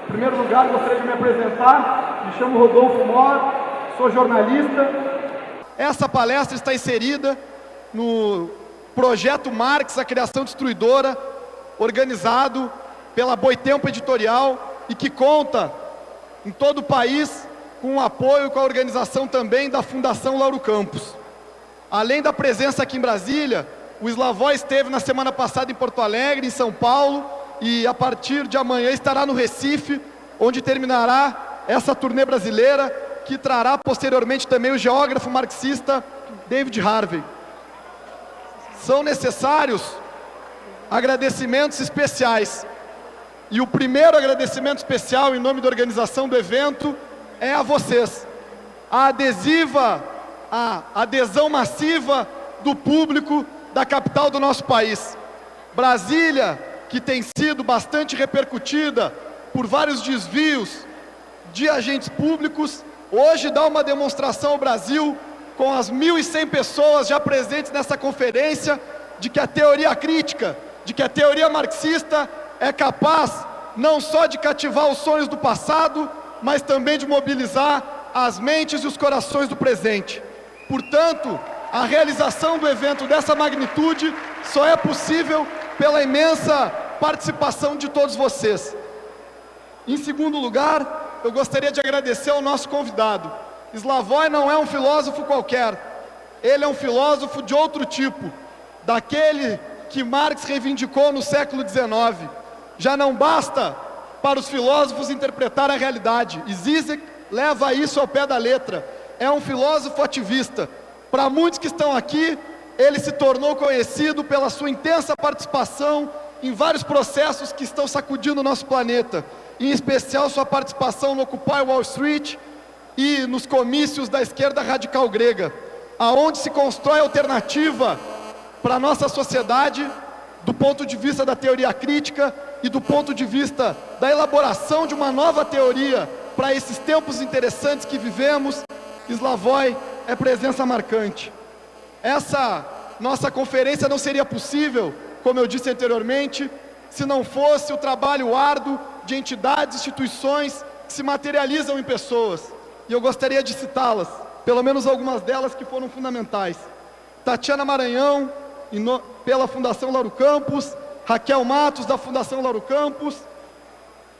Em primeiro lugar, gostaria de me apresentar. Me chamo Rodolfo Mor, sou jornalista. Essa palestra está inserida no projeto Marx, a Criação Destruidora, organizado pela Boitempo Editorial e que conta em todo o país com o apoio e com a organização também da Fundação Lauro Campos. Além da presença aqui em Brasília, o Slavoj esteve na semana passada em Porto Alegre, em São Paulo, e a partir de amanhã estará no Recife, onde terminará essa turnê brasileira, que trará posteriormente também o geógrafo marxista David Harvey. São necessários agradecimentos especiais. E o primeiro agradecimento especial em nome da organização do evento é a vocês. A adesão massiva do público da capital do nosso país. Brasília, que tem sido bastante repercutida por vários desvios de agentes públicos, hoje dá uma demonstração ao Brasil, com as 1.100 pessoas já presentes nessa conferência, de que a teoria crítica, de que a teoria marxista é capaz não só de cativar os sonhos do passado, mas também de mobilizar as mentes e os corações do presente. Portanto, a realização do evento dessa magnitude só é possível pela imensa participação de todos vocês. Em segundo lugar, eu gostaria de agradecer ao nosso convidado. Slavoj não é um filósofo qualquer, ele é um filósofo de outro tipo, daquele que Marx reivindicou no século XIX. Já não basta para os filósofos interpretar a realidade, e Zizek leva isso ao pé da letra. É um filósofo ativista. Para muitos que estão aqui, ele se tornou conhecido pela sua intensa participação em vários processos que estão sacudindo o nosso planeta, em especial sua participação no Occupy Wall Street e nos comícios da esquerda radical grega, aonde se constrói alternativa para a nossa sociedade, do ponto de vista da teoria crítica e do ponto de vista da elaboração de uma nova teoria para esses tempos interessantes que vivemos. Slavoj é presença marcante. Essa nossa conferência não seria possível, como eu disse anteriormente, se não fosse o trabalho árduo de entidades, instituições que se materializam em pessoas. E eu gostaria de citá-las, pelo menos algumas delas que foram fundamentais. Tatiana Maranhão, pela Fundação Lauro Campos, Raquel Matos, da Fundação Lauro Campos,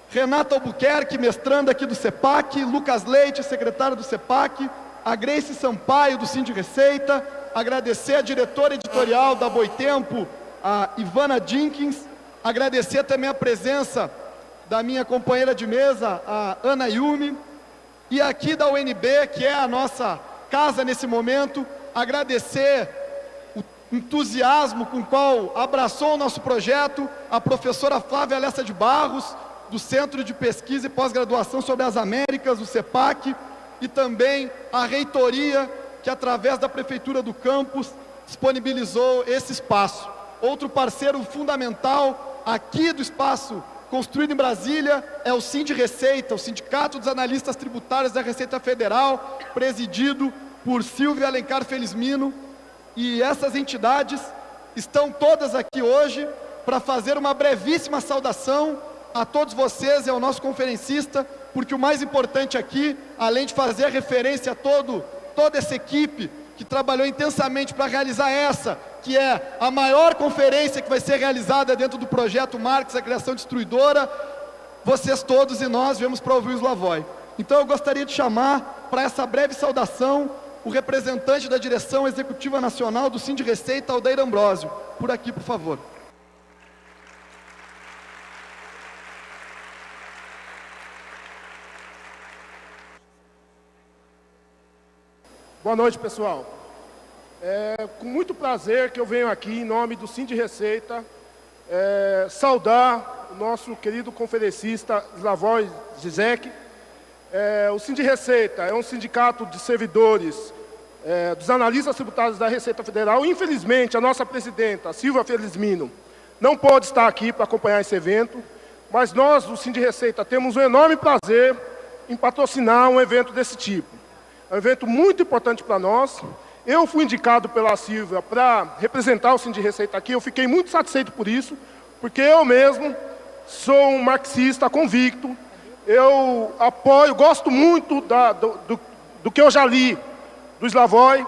Renata Albuquerque, mestranda aqui do CEPAC, Lucas Leite, secretário do CEPAC, a Grace Sampaio, do Sind Receita, agradecer a diretora editorial da Boitempo, a Ivana Jenkins, agradecer também a presença da minha companheira de mesa, a Ana Yumi, e aqui da UNB, que é a nossa casa nesse momento, agradecer o entusiasmo com o qual abraçou o nosso projeto a professora Flávia Alessa de Barros, do Centro de Pesquisa e Pós-Graduação sobre as Américas, do CEPAC, e também a reitoria, que através da Prefeitura do Campus disponibilizou esse espaço. Outro parceiro fundamental aqui do espaço construído em Brasília é o Sind Receita, o Sindicato dos Analistas Tributários da Receita Federal, presidido por Silvia Alencar Felizmino, e essas entidades estão todas aqui hoje para fazer uma brevíssima saudação a todos vocês e ao nosso conferencista, porque o mais importante aqui, além de fazer referência a toda essa equipe que trabalhou intensamente para realizar essa, que é a maior conferência que vai ser realizada dentro do projeto Marx, a Criação Destruidora, vocês todos e nós viemos para ouvir o Slavoj. Então eu gostaria de chamar para essa breve saudação o representante da Direção Executiva Nacional do Sind Receita, Aldair Ambrosio. Por aqui, por favor. Boa noite, pessoal. É com muito prazer que eu venho aqui, em nome do Sind Receita, saudar o nosso querido conferencista Slavoj Zizek. O Sind Receita é um sindicato de servidores dos analistas tributários da Receita Federal. Infelizmente, a nossa presidenta, Silvia Felizmino, não pôde estar aqui para acompanhar esse evento, mas nós, do Sind Receita, temos um enorme prazer em patrocinar um evento desse tipo. É um evento muito importante para nós. Eu fui indicado pela Silvia para representar o Sind Receita aqui. Eu fiquei muito satisfeito por isso, porque eu mesmo sou um marxista convicto. eu apoio, gosto muito do que eu já li do Slavoj,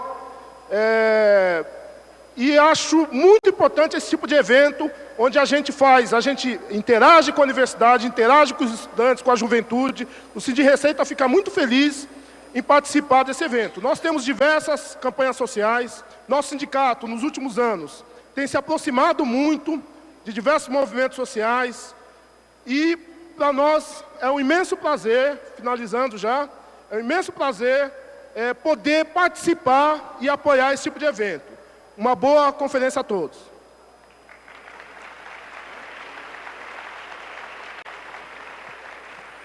e acho muito importante esse tipo de evento, onde a gente interage com a universidade, interage com os estudantes, com a juventude. O Sind Receita fica muito feliz em participar desse evento. Nós temos diversas campanhas sociais. Nosso sindicato, nos últimos anos, tem se aproximado muito de diversos movimentos sociais. E, para nós, é um imenso prazer, finalizando já, é um imenso prazer poder participar e apoiar esse tipo de evento. Uma boa conferência a todos.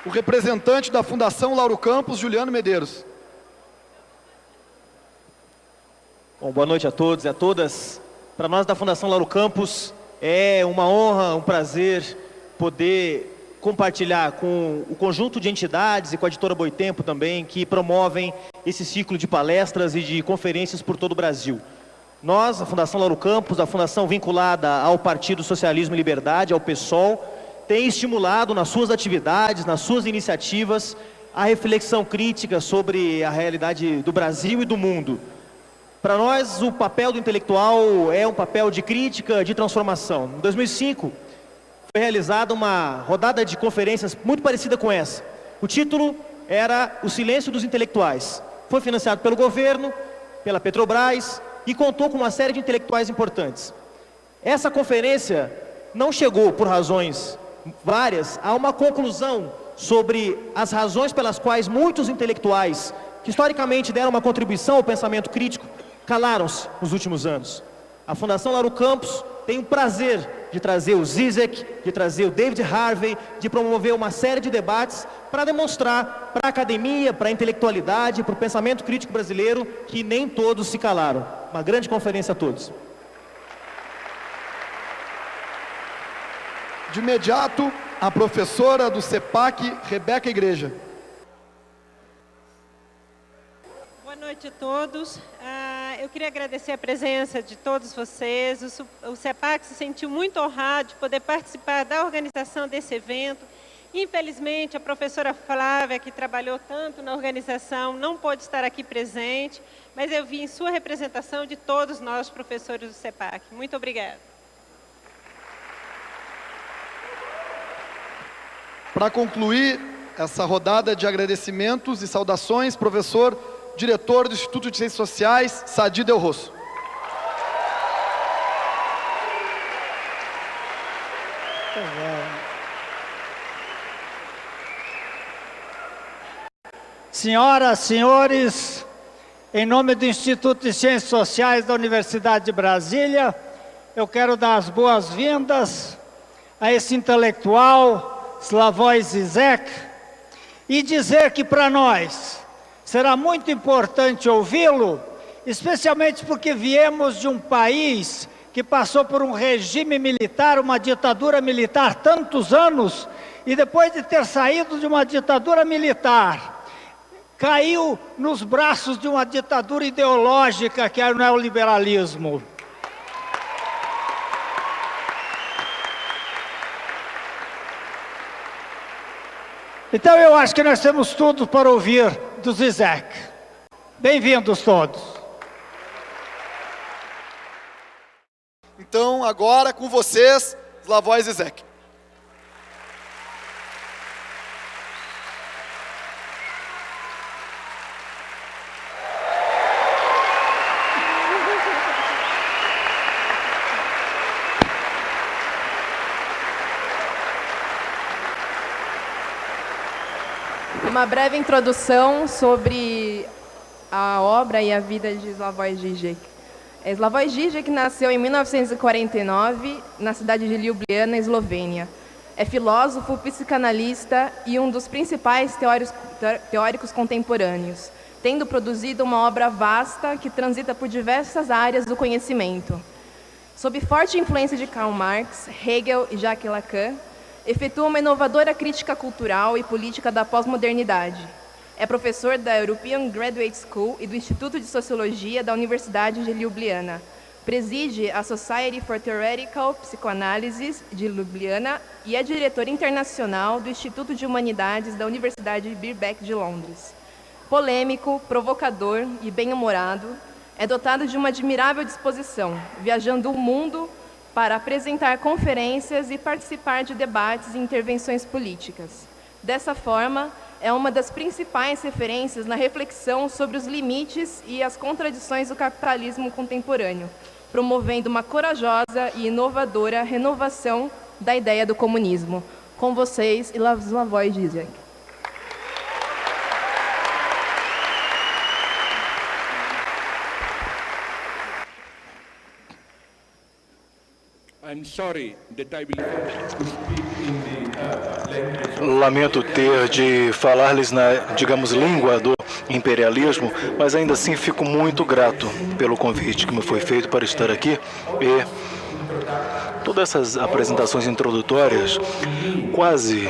O representante da Fundação Lauro Campos, Juliano Medeiros. Bom, boa noite a todos e a todas. Para nós da Fundação Lauro Campos é uma honra, um prazer poder compartilhar com o conjunto de entidades e com a editora Boitempo também, que promovem esse ciclo de palestras e de conferências por todo o Brasil. Nós, a Fundação Lauro Campos, a fundação vinculada ao Partido Socialismo e Liberdade, ao PSOL, tem estimulado nas suas atividades, nas suas iniciativas, a reflexão crítica sobre a realidade do Brasil e do mundo. Para nós, o papel do intelectual é um papel de crítica, de transformação. Em 2005, foi realizada uma rodada de conferências muito parecida com essa. O título era O Silêncio dos Intelectuais. Foi financiado pelo governo, pela Petrobras e contou com uma série de intelectuais importantes. Essa conferência não chegou, por razões várias, a uma conclusão sobre as razões pelas quais muitos intelectuais, que historicamente deram uma contribuição ao pensamento crítico, calaram-se nos últimos anos. A Fundação Lauro Campos tem o prazer de trazer o Zizek, de trazer o David Harvey, de promover uma série de debates para demonstrar para a academia, para a intelectualidade, para o pensamento crítico brasileiro, que nem todos se calaram. Uma grande conferência a todos. De imediato, a professora do CEPAC, Rebeca Igreja. Boa noite a todos. Eu queria agradecer a presença de todos vocês. O CEPAC se sentiu muito honrado de poder participar da organização desse evento. Infelizmente, a professora Flávia, que trabalhou tanto na organização, não pôde estar aqui presente, mas eu vim em sua representação de todos nós, professores do CEPAC. Muito obrigada. Para concluir essa rodada de agradecimentos e saudações, professor, diretor do Instituto de Ciências Sociais, Sadi Del Rosso. Senhoras, senhores, em nome do Instituto de Ciências Sociais da Universidade de Brasília, eu quero dar as boas-vindas a esse intelectual, Slavoj Zizek, e dizer que para nós será muito importante ouvi-lo, especialmente porque viemos de um país que passou por um regime militar, uma ditadura militar tantos anos, e depois de ter saído de uma ditadura militar, caiu nos braços de uma ditadura ideológica que é o neoliberalismo. Então eu acho que nós temos tudo para ouvir do Zizek. Bem-vindos todos. Então, agora com vocês, Slavoj Zizek. Uma breve introdução sobre a obra e a vida de Slavoj Žižek. Slavoj Žižek nasceu em 1949 na cidade de Ljubljana, Eslovênia. É filósofo, psicanalista e um dos principais teóricos contemporâneos, tendo produzido uma obra vasta que transita por diversas áreas do conhecimento. Sob forte influência de Karl Marx, Hegel e Jacques Lacan, efetua uma inovadora crítica cultural e política da pós-modernidade. É professor da European Graduate School e do Instituto de Sociologia da Universidade de Ljubljana. Preside a Society for Theoretical Psychoanalysis de Ljubljana e é diretor internacional do Instituto de Humanidades da Universidade Birkbeck de Londres. Polêmico, provocador e bem-humorado, é dotado de uma admirável disposição, viajando o mundo para apresentar conferências e participar de debates e intervenções políticas. Dessa forma, é uma das principais referências na reflexão sobre os limites e as contradições do capitalismo contemporâneo, promovendo uma corajosa e inovadora renovação da ideia do comunismo. Com vocês, Slavoj Žižek. Lamento ter de falar-lhes na, digamos, língua do imperialismo, mas ainda assim fico muito grato pelo convite que me foi feito para estar aqui e todas essas apresentações introdutórias quase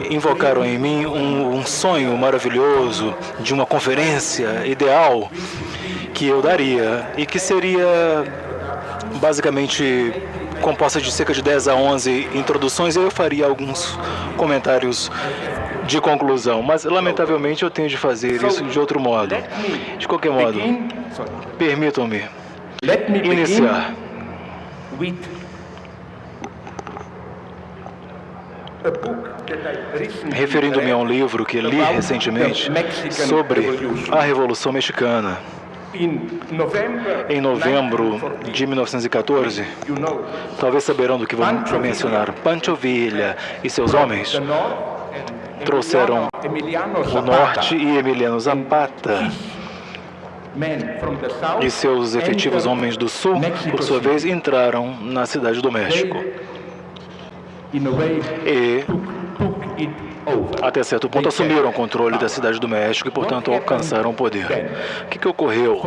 invocaram em mim um sonho maravilhoso de uma conferência ideal que eu daria e que seria basicamente composta de cerca de 10 a 11 introduções, e eu faria alguns comentários de conclusão, mas lamentavelmente eu tenho de fazer isso de outro modo. De qualquer modo, permitam-me iniciar referindo-me a um livro que li recentemente sobre a Revolução Mexicana. Em novembro de 1914, talvez saberão do que vou mencionar, Pancho Villa e seus homens trouxeram o norte e Emiliano Zapata e seus efetivos homens do sul, por sua vez, entraram na cidade do México e até certo ponto assumiram o controle da cidade do México e, portanto, alcançaram o poder. O que ocorreu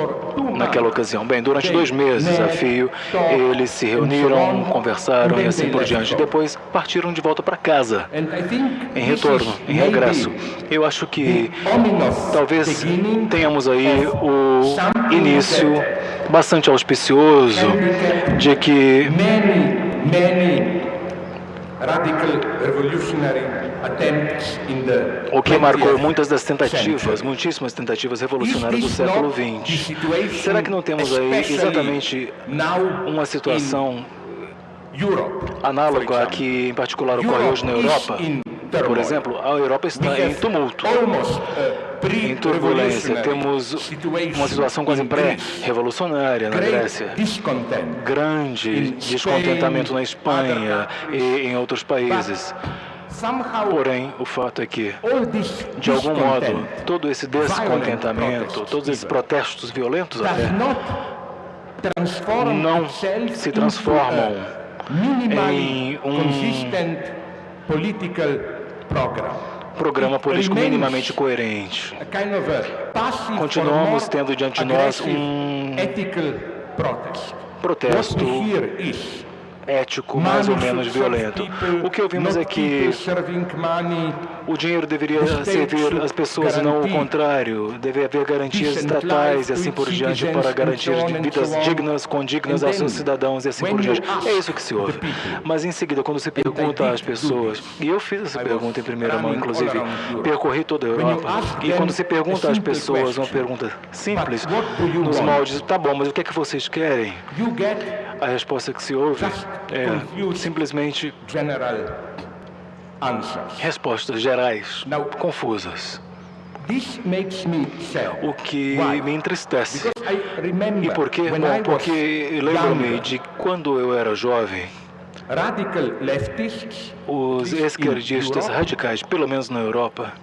naquela ocasião? Bem, durante 2 meses a fio, eles se reuniram, conversaram e assim por diante. Depois partiram de volta para casa, em retorno, em regresso. Eu acho que talvez tenhamos aí o início bastante auspicioso de que o que marcou muitas das tentativas, muitíssimas tentativas revolucionárias do século XX. Será que não temos aí exatamente uma situação análoga a que, em particular, ocorre hoje na Europa? Por exemplo, a Europa está em tumulto, em turbulência. Temos uma situação quase pré-revolucionária na Grécia, grande descontentamento na Espanha e em outros países. Porém, o fato é que, de algum modo, todo esse descontentamento, todos esses protestos violentos até, não se transformam em um programa político minimamente coerente. Continuamos tendo diante de nós um protesto ético mais ou menos violento. O que ouvimos é que o dinheiro deveria servir as pessoas e não o contrário. Deve haver garantias estatais e assim por diante para garantir vidas dignas, condignas aos seus cidadãos e assim por diante. É isso que se ouve. Mas em seguida, quando se pergunta às pessoas, e eu fiz essa pergunta em primeira mão, inclusive, percorri toda a Europa, e quando se pergunta às pessoas uma pergunta simples, nos moldes, tá bom, mas o que é que vocês querem? A resposta que se ouve é simplesmente respostas gerais, confusas. O que me entristece. E por quê? Bom, porque lembro-me de quando eu era jovem, os esquerdistas radicais, pelo menos na Europa,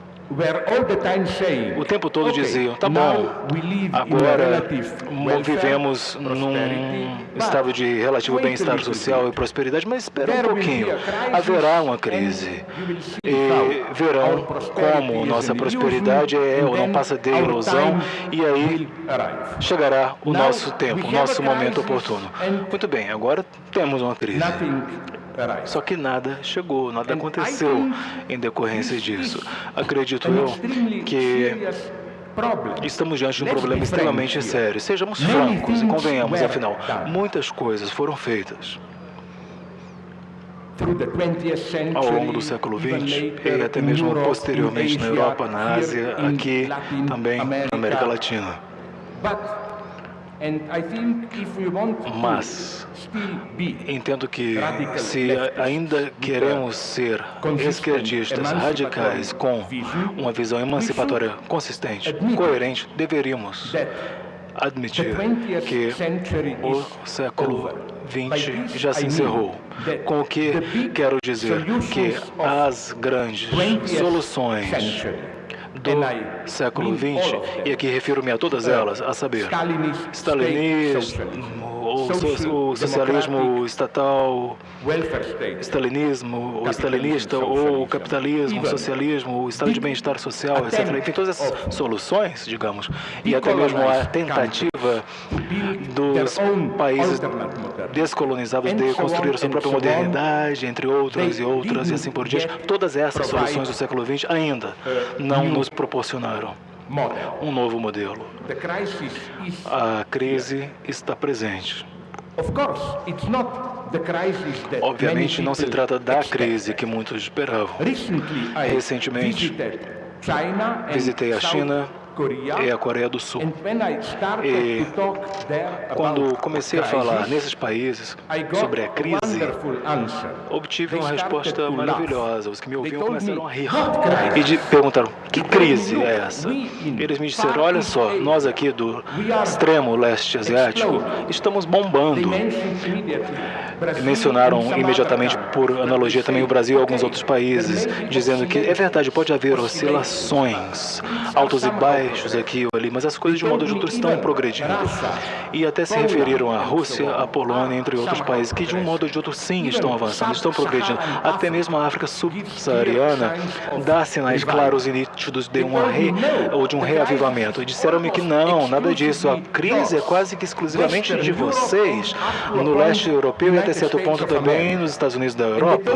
o tempo todo diziam, tá bom, agora vivemos num estado de relativo bem-estar social e prosperidade, mas espera um pouquinho, haverá uma crise e verão como nossa prosperidade é ou não passa de ilusão, e aí chegará o nosso tempo, o nosso momento oportuno. Muito bem, agora temos uma crise. Só que nada chegou, nada aconteceu em decorrência disso. Acredito eu que Estamos diante de um problema extremamente sério. Sejamos francos e convenhamos, afinal, muitas coisas foram feitas ao longo do século XX e até mesmo posteriormente na Europa, na Ásia, aqui também na América Latina. Mas entendo que se ainda queremos ser esquerdistas radicais com uma visão emancipatória consistente, coerente, deveríamos admitir que o século XX já se encerrou. Com o que quero dizer que as grandes soluções do século XX, e aqui refiro-me a todas elas, a saber, stalinismo, o socialismo estatal, stalinismo, o stalinista, ou o capitalismo, o socialismo, o estado de bem-estar social, etc. Enfim, todas essas soluções, digamos, e até mesmo a tentativa dos países descolonizados de construir a sua própria modernidade, entre outras e outras, e assim por diante, todas essas soluções do século XX ainda não nos proporcionaram um novo modelo. A crise está presente. Obviamente não se trata da crise que muitos esperavam. Recentemente, visitei a China e a Coreia do Sul. E quando comecei a falar nesses países sobre a crise, obtive uma resposta maravilhosa. Os que me ouviam começaram a rir e perguntaram: que crise é essa? Eles me disseram: olha só, nós aqui do extremo leste asiático estamos bombando. Mencionaram imediatamente, por analogia, também o Brasil e alguns outros países, dizendo que é verdade, pode haver oscilações, altos e baixos aqui ou ali, mas as coisas de um modo ou de outro estão progredindo. E até se referiram à Rússia, à Polônia, entre outros países, que de um modo ou de outro sim estão avançando, estão progredindo. Até mesmo a África subsaariana dá sinais claros e nítidos de um reavivamento. E disseram-me que não, nada disso. A crise é quase que exclusivamente de vocês, no leste europeu e até certo ponto também nos Estados Unidos da Europa,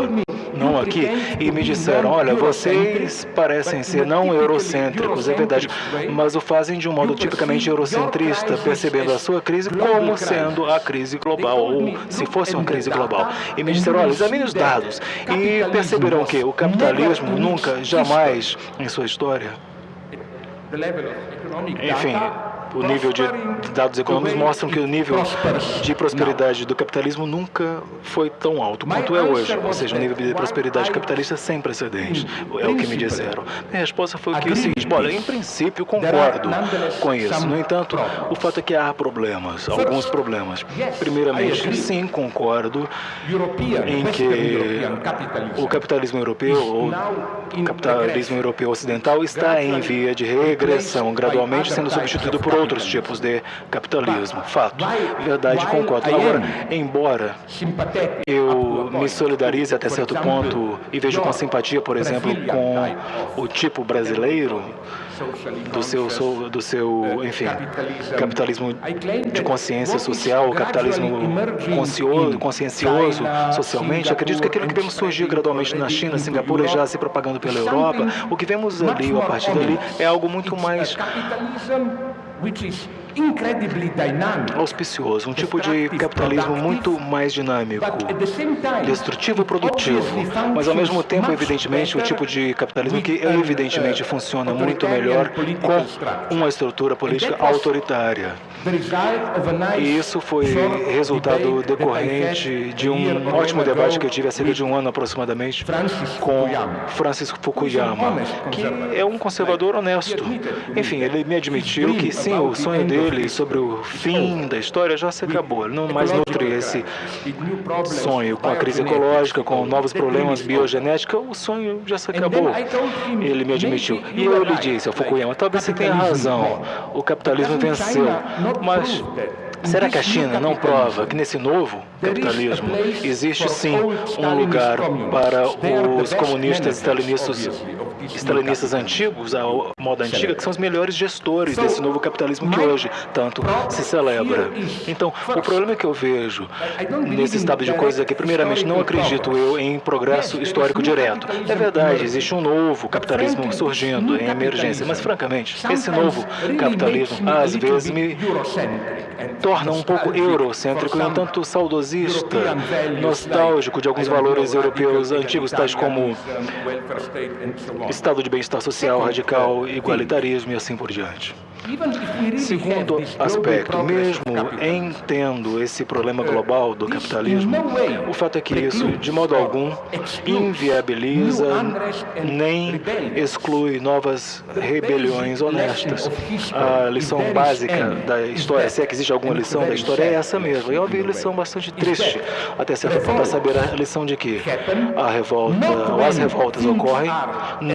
não aqui. E me disseram: olha, vocês parecem ser não eurocêntricos, é verdade, mas o fazem de um modo tipicamente eurocentrista, percebendo a sua crise como sendo a crise global, ou se fosse uma crise global. E me disseram: olha, examine os dados e perceberão que o capitalismo nunca, jamais em sua história, enfim, o nível de dados econômicos mostram que o nível de prosperidade do capitalismo nunca foi tão alto quanto é hoje. Ou seja, o nível de prosperidade capitalista sem precedentes. É o que me disseram. Minha resposta foi o seguinte: olha, em princípio concordo com isso. No entanto, o fato é que há problemas, alguns problemas. Primeiramente, sim, concordo em que o capitalismo europeu, ou o capitalismo europeu ocidental, está em via de regressão, gradualmente sendo substituído por outros tipos de capitalismo. Fato. Verdade, concordo. Agora, embora eu me solidarize até certo ponto e vejo com simpatia, por exemplo, com o tipo brasileiro do seu, enfim, capitalismo de consciência social, capitalismo consciencioso socialmente, acredito que aquilo que vemos surgir gradualmente na China, Singapura e já se propagando pela Europa, o que vemos ali ou a partir dali é algo muito mais auspicioso, um tipo de capitalismo muito mais dinâmico, destrutivo e produtivo, mas ao mesmo tempo, evidentemente, um tipo de capitalismo que evidentemente funciona muito melhor com uma estrutura política autoritária. E isso foi resultado decorrente de um ótimo debate que eu tive há cerca de um ano aproximadamente com Francis Fukuyama, que é um conservador honesto. Enfim, ele me admitiu que sim, o sonho dele sobre o fim da história já se acabou. Ele não mais nutre esse sonho com a crise ecológica, com novos problemas biogenéticos. O sonho já se acabou. Ele me admitiu. E eu lhe disse ao Fukuyama: talvez você tenha razão, o capitalismo venceu, mas Será que a China não prova que nesse novo capitalismo existe sim um lugar para os comunistas stalinistas antigos, a moda antiga, que são os melhores gestores desse novo capitalismo que hoje tanto se celebra? Então, o problema que eu vejo nesse estado de coisas é que, primeiramente, não acredito eu em progresso histórico direto. É verdade, existe um novo capitalismo surgindo em emergência, mas, francamente, esse novo capitalismo, às vezes, me torna um pouco eurocêntrico e um tanto saudosista, nostálgico de alguns valores europeus antigos, tais como estado de bem-estar social radical, igualitarismo e assim por diante. Segundo aspecto, mesmo entendo esse problema global do capitalismo, o fato é que isso, de modo algum, inviabiliza nem exclui novas rebeliões honestas. A lição básica da história, se é que existe alguma lição da história, é essa mesmo. E é uma lição bastante triste, até certo ponto, a saber a lição de que a revolta, ou as revoltas ocorrem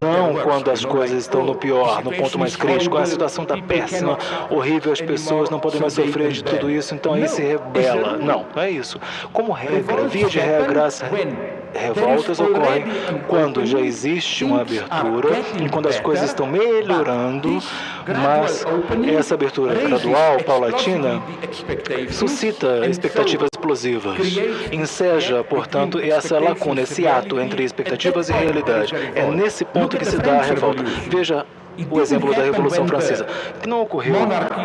não quando as coisas estão no pior, no ponto mais crítico, a situação está péssima, horrível, as pessoas não podem mais sofrer de tudo isso, então aí se rebela. Não, não é isso. Como regra, via de regra, as revoltas ocorrem quando já existe uma abertura e quando as coisas estão melhorando, mas essa abertura gradual, paulatina, suscita expectativas explosivas. Enseja, portanto, essa lacuna, esse ato entre expectativas e realidade. É nesse ponto que se dá a revolta. Veja o exemplo da Revolução Francesa, que não ocorreu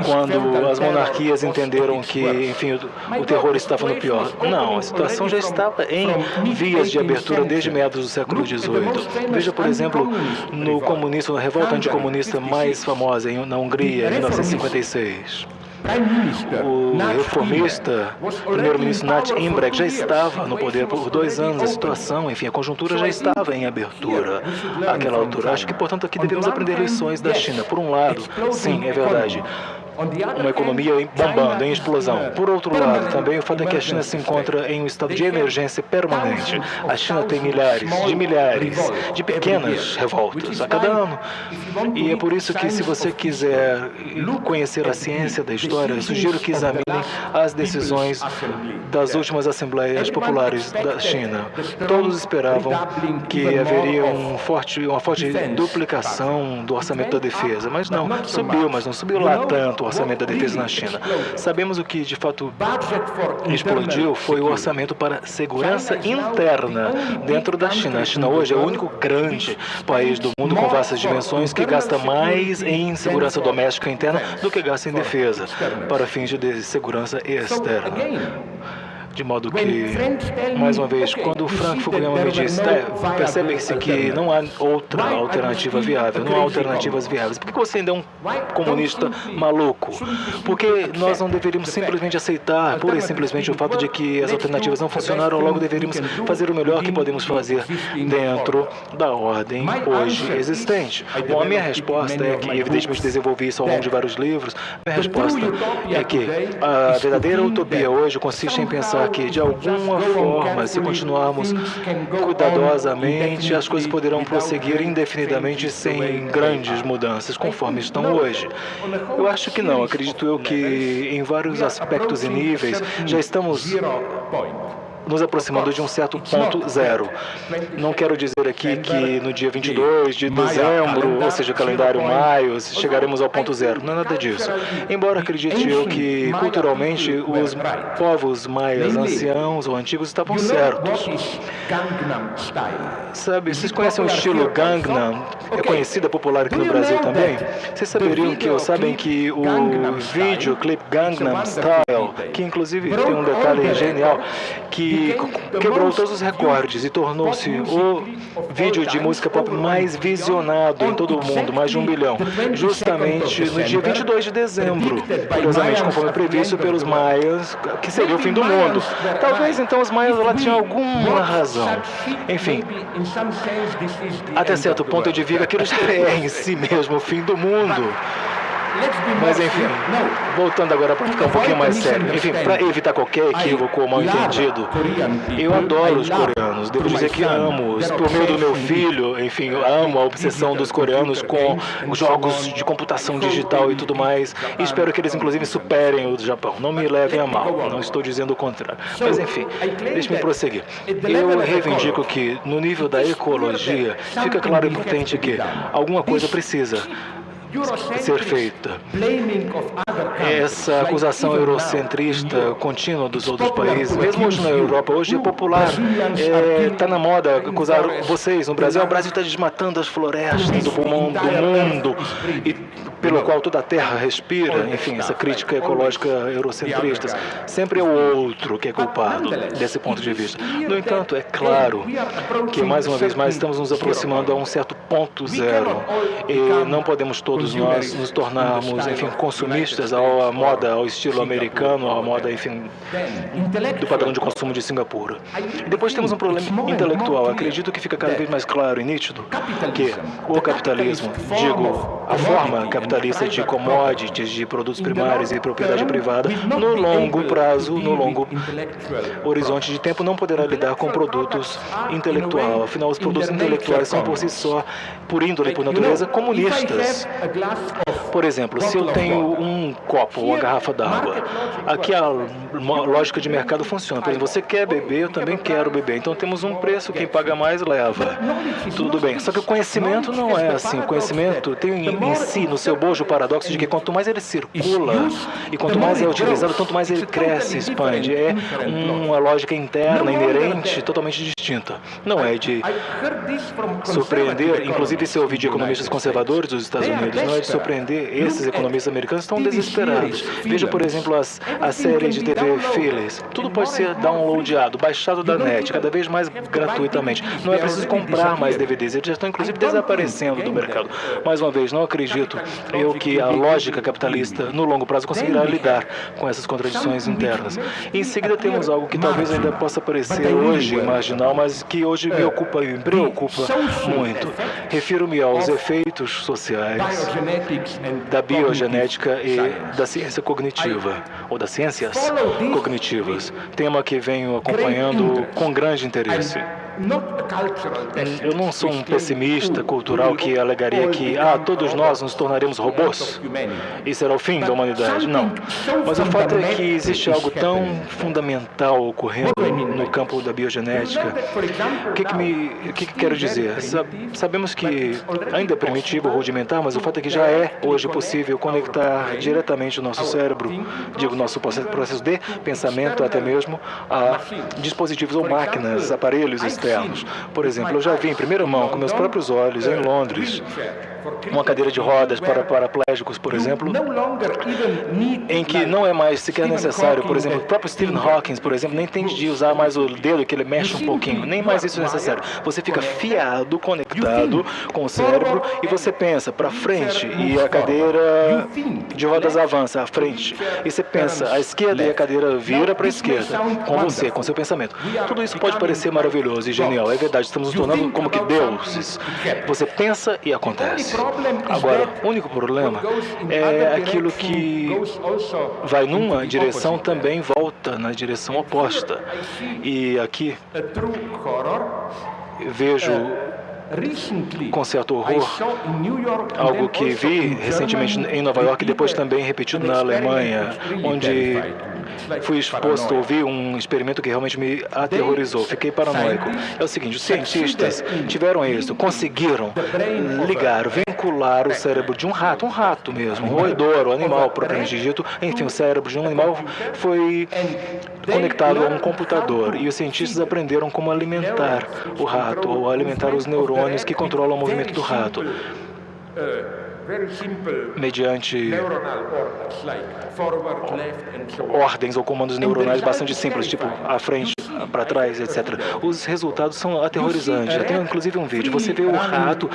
quando as monarquias entenderam que, enfim, o terror estava no pior. Não, a situação já estava em vias de abertura desde meados do século XVIII. Veja, por exemplo, no comunismo, na revolta anticomunista mais famosa na Hungria, em 1956. O reformista, primeiro-ministro Nat Imbrek, já estava no poder por 2 anos. A situação, enfim, a conjuntura já estava em abertura àquela altura. Acho que, portanto, aqui devemos aprender lições da China. Por um lado, sim, é verdade, uma economia bombando, em explosão. Por outro lado, também o fato é que a China se encontra em um estado de emergência permanente. A China tem milhares de pequenas revoltas a cada ano. E é por isso que, se você quiser conhecer a ciência da história, eu sugiro que examinem as decisões das últimas assembleias populares da China. Todos esperavam que haveria uma forte duplicação do orçamento da defesa, mas não subiu lá tanto o orçamento da defesa na China. Sabemos o que de fato explodiu foi o orçamento para segurança interna dentro da China. A China hoje é o único grande país do mundo com vastas dimensões que gasta mais em segurança doméstica interna do que gasta em defesa para fins de segurança externa. De modo que, mais uma vez, quando o Frank Fukuyama me disse, percebe-se que não há outra alternativa viável, não há alternativas viáveis. Por que você ainda é um comunista maluco? Porque nós não deveríamos simplesmente aceitar, pura e simplesmente, o fato de que as alternativas não funcionaram, logo deveríamos fazer o melhor que podemos fazer dentro da ordem hoje existente. Bom, a minha resposta é que, evidentemente, desenvolvi isso ao longo de vários livros, minha resposta é que a verdadeira utopia hoje consiste em pensar que, de alguma forma, se continuarmos cuidadosamente, as coisas poderão prosseguir indefinidamente sem grandes mudanças, conforme estão hoje. Eu acho que não. Acredito eu que, em vários aspectos e níveis, já estamos nos aproximando de um certo ponto zero. Não quero dizer aqui que no dia 22 de dezembro, ou seja, calendário maio, chegaremos ao ponto zero. Não é nada disso. Embora acredite eu que, culturalmente, os povos maias anciãos ou antigos estavam certos. Sabe, vocês conhecem o estilo Gangnam? É conhecida, popular aqui no Brasil também? Vocês sabem que o videoclip Gangnam Style, que inclusive tem um detalhe genial, que quebrou todos os recordes e tornou-se o vídeo de música pop mais visionado em todo o mundo, mais de 1 bilhão, justamente no dia 22 de dezembro, curiosamente, conforme previsto pelos maias, que seria o fim do mundo. Talvez, então, os maias lá tinham alguma razão. Enfim, até certo ponto eu diria que aquilo já é em si mesmo o fim do mundo. Mas enfim, voltando agora para ficar um pouquinho mais sério. Enfim, para evitar qualquer equívoco ou mal entendido, eu adoro os coreanos. Devo dizer que amo-os. Por meio do meu filho, enfim, eu amo a obsessão dos coreanos com jogos de computação digital e tudo mais. E espero que eles, inclusive, superem o do Japão. Não me levem a mal, não estou dizendo o contrário. Mas enfim, deixe-me prosseguir. Eu reivindico que, no nível da ecologia, fica claro e potente que alguma coisa precisa ser feita. Essa acusação eurocentrista contínua dos outros países, mesmo hoje na Europa, hoje é popular, está na moda acusar vocês no Brasil. O Brasil está desmatando as florestas do pulmão do mundo, e pelo qual toda a terra respira. Enfim, essa crítica ecológica eurocentrista. Sempre é o outro que é culpado desse ponto de vista. No entanto, é claro que, mais uma vez mais, estamos nos aproximando a um certo ponto zero e não podemos todos nós nos tornarmos, enfim, consumistas à moda, ao estilo americano, à moda, enfim, do padrão de consumo de Singapura. E depois temos um problema intelectual. Acredito que fica cada vez mais claro e nítido que o capitalismo, digo, a forma capitalista de commodities, de produtos primários e propriedade privada, no longo prazo, no longo horizonte de tempo, não poderá lidar com produtos intelectuais. Afinal, os produtos intelectuais são por si só, por índole e por natureza, comunistas. Por exemplo, se eu tenho um copo ou uma garrafa d'água, aqui a lógica de mercado funciona. Por exemplo, você quer beber, eu também quero beber. Então temos um preço, quem paga mais leva. Tudo bem. Só que o conhecimento não é assim. O conhecimento tem em si, no seu bojo, o paradoxo de que quanto mais ele circula e quanto mais é utilizado, tanto mais ele cresce, expande. É uma lógica interna, inerente, totalmente distinta. Não é de surpreender, inclusive se eu ouvi de economistas conservadores dos Estados Unidos, não é de surpreender, esses economistas americanos estão desesperados. Veja, por exemplo, a série de TV Phillies. Tudo pode ser downloadado, baixado da net, cada vez mais gratuitamente. Não é preciso comprar mais DVDs, eles já estão inclusive desaparecendo do mercado. Mais uma vez, não acredito eu que a lógica capitalista, no longo prazo, conseguirá lidar com essas contradições internas. Em seguida, temos algo que talvez ainda possa parecer hoje marginal, mas que hoje me ocupa e me preocupa muito. Refiro-me aos efeitos sociais da biogenética e da ciência cognitiva, ou das ciências cognitivas, tema que venho acompanhando com grande interesse. Eu não sou um pessimista cultural que alegaria que todos nós nos tornaremos robôs e será o fim da humanidade. Não. Mas o fato é que existe algo tão fundamental ocorrendo no campo da biogenética. O que quero dizer? Sabemos que ainda é primitivo, rudimentar, mas o fato é que já é hoje possível conectar diretamente o nosso cérebro, digo, nosso processo de pensamento até mesmo, a dispositivos ou máquinas, aparelhos externos. Por exemplo, eu já vi em primeira mão, com meus próprios olhos, em Londres, uma cadeira de rodas para paraplégicos, por exemplo, em que não é mais sequer necessário, por exemplo, o próprio Stephen Hawking, por exemplo, nem tem de usar mais o dedo que ele mexe um pouquinho, nem mais isso é necessário. Você fica fiado, conectado com o cérebro e você pensa para frente e a cadeira de rodas avança à frente. E você pensa à esquerda e a cadeira vira para a esquerda, com você, com seu pensamento. Tudo isso pode parecer maravilhoso e genial, é verdade, estamos nos tornando como que deuses. Você pensa e acontece. Agora, o único problema é aquilo que vai numa direção também volta na direção oposta. E aqui vejo com certo horror algo que vi recentemente em Nova York e depois também repetido na Alemanha, onde fui exposto a ouvir um experimento que realmente me aterrorizou, fiquei paranoico. É o seguinte, os cientistas tiveram êxito, conseguiram ligar, vincular o cérebro de um rato mesmo, um roedor, um animal propriamente dito, enfim, o cérebro de um animal foi conectado a um computador e os cientistas aprenderam como alimentar o rato, ou alimentar os neurônios que controlam o movimento do rato, mediante ordens ou comandos neuronais bastante simples, tipo à frente, para trás, etc. Os resultados são aterrorizantes. Já tem inclusive um vídeo. Você vê o rato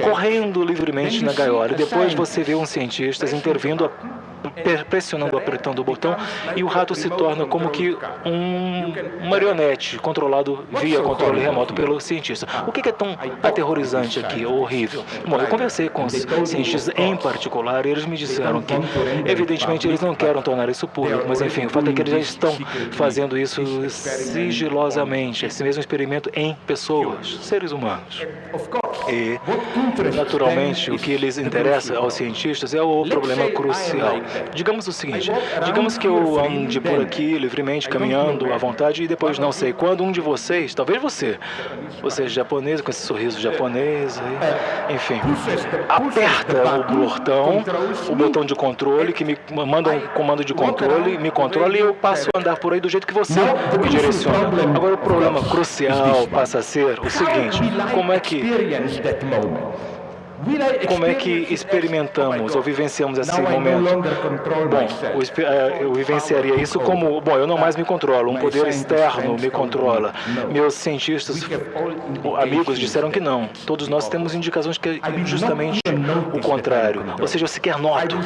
correndo livremente na gaiola e depois você vê uns cientistas intervindo pressionando, apertando o botão, e o rato se torna como que um marionete controlado via controle remoto pelo cientista. O que é tão aterrorizante aqui, horrível? Bom, eu conversei com os cientistas em particular e eles me disseram que, evidentemente, eles não querem tornar isso público, mas enfim, o fato é que eles já estão fazendo isso sigilosamente, esse mesmo experimento em pessoas, seres humanos. E, naturalmente, o que lhes interessa aos cientistas é o problema crucial. Digamos o seguinte, digamos que eu ande por aqui livremente, caminhando à vontade, e depois, não sei quando, um de vocês, talvez você é japonês, com esse sorriso japonês, enfim, aperta o botão de controle, que me manda um comando de controle, me controla e eu passo a andar por aí do jeito que você me direciona. Agora, o problema crucial passa a ser o seguinte: como é que experimentamos ou vivenciamos esse momento? Bom, eu vivenciaria isso como, bom, eu não mais me controlo, um poder externo me controla. Meus cientistas, amigos, disseram que não. Todos nós temos indicações que é justamente o contrário. Ou seja, eu sequer noto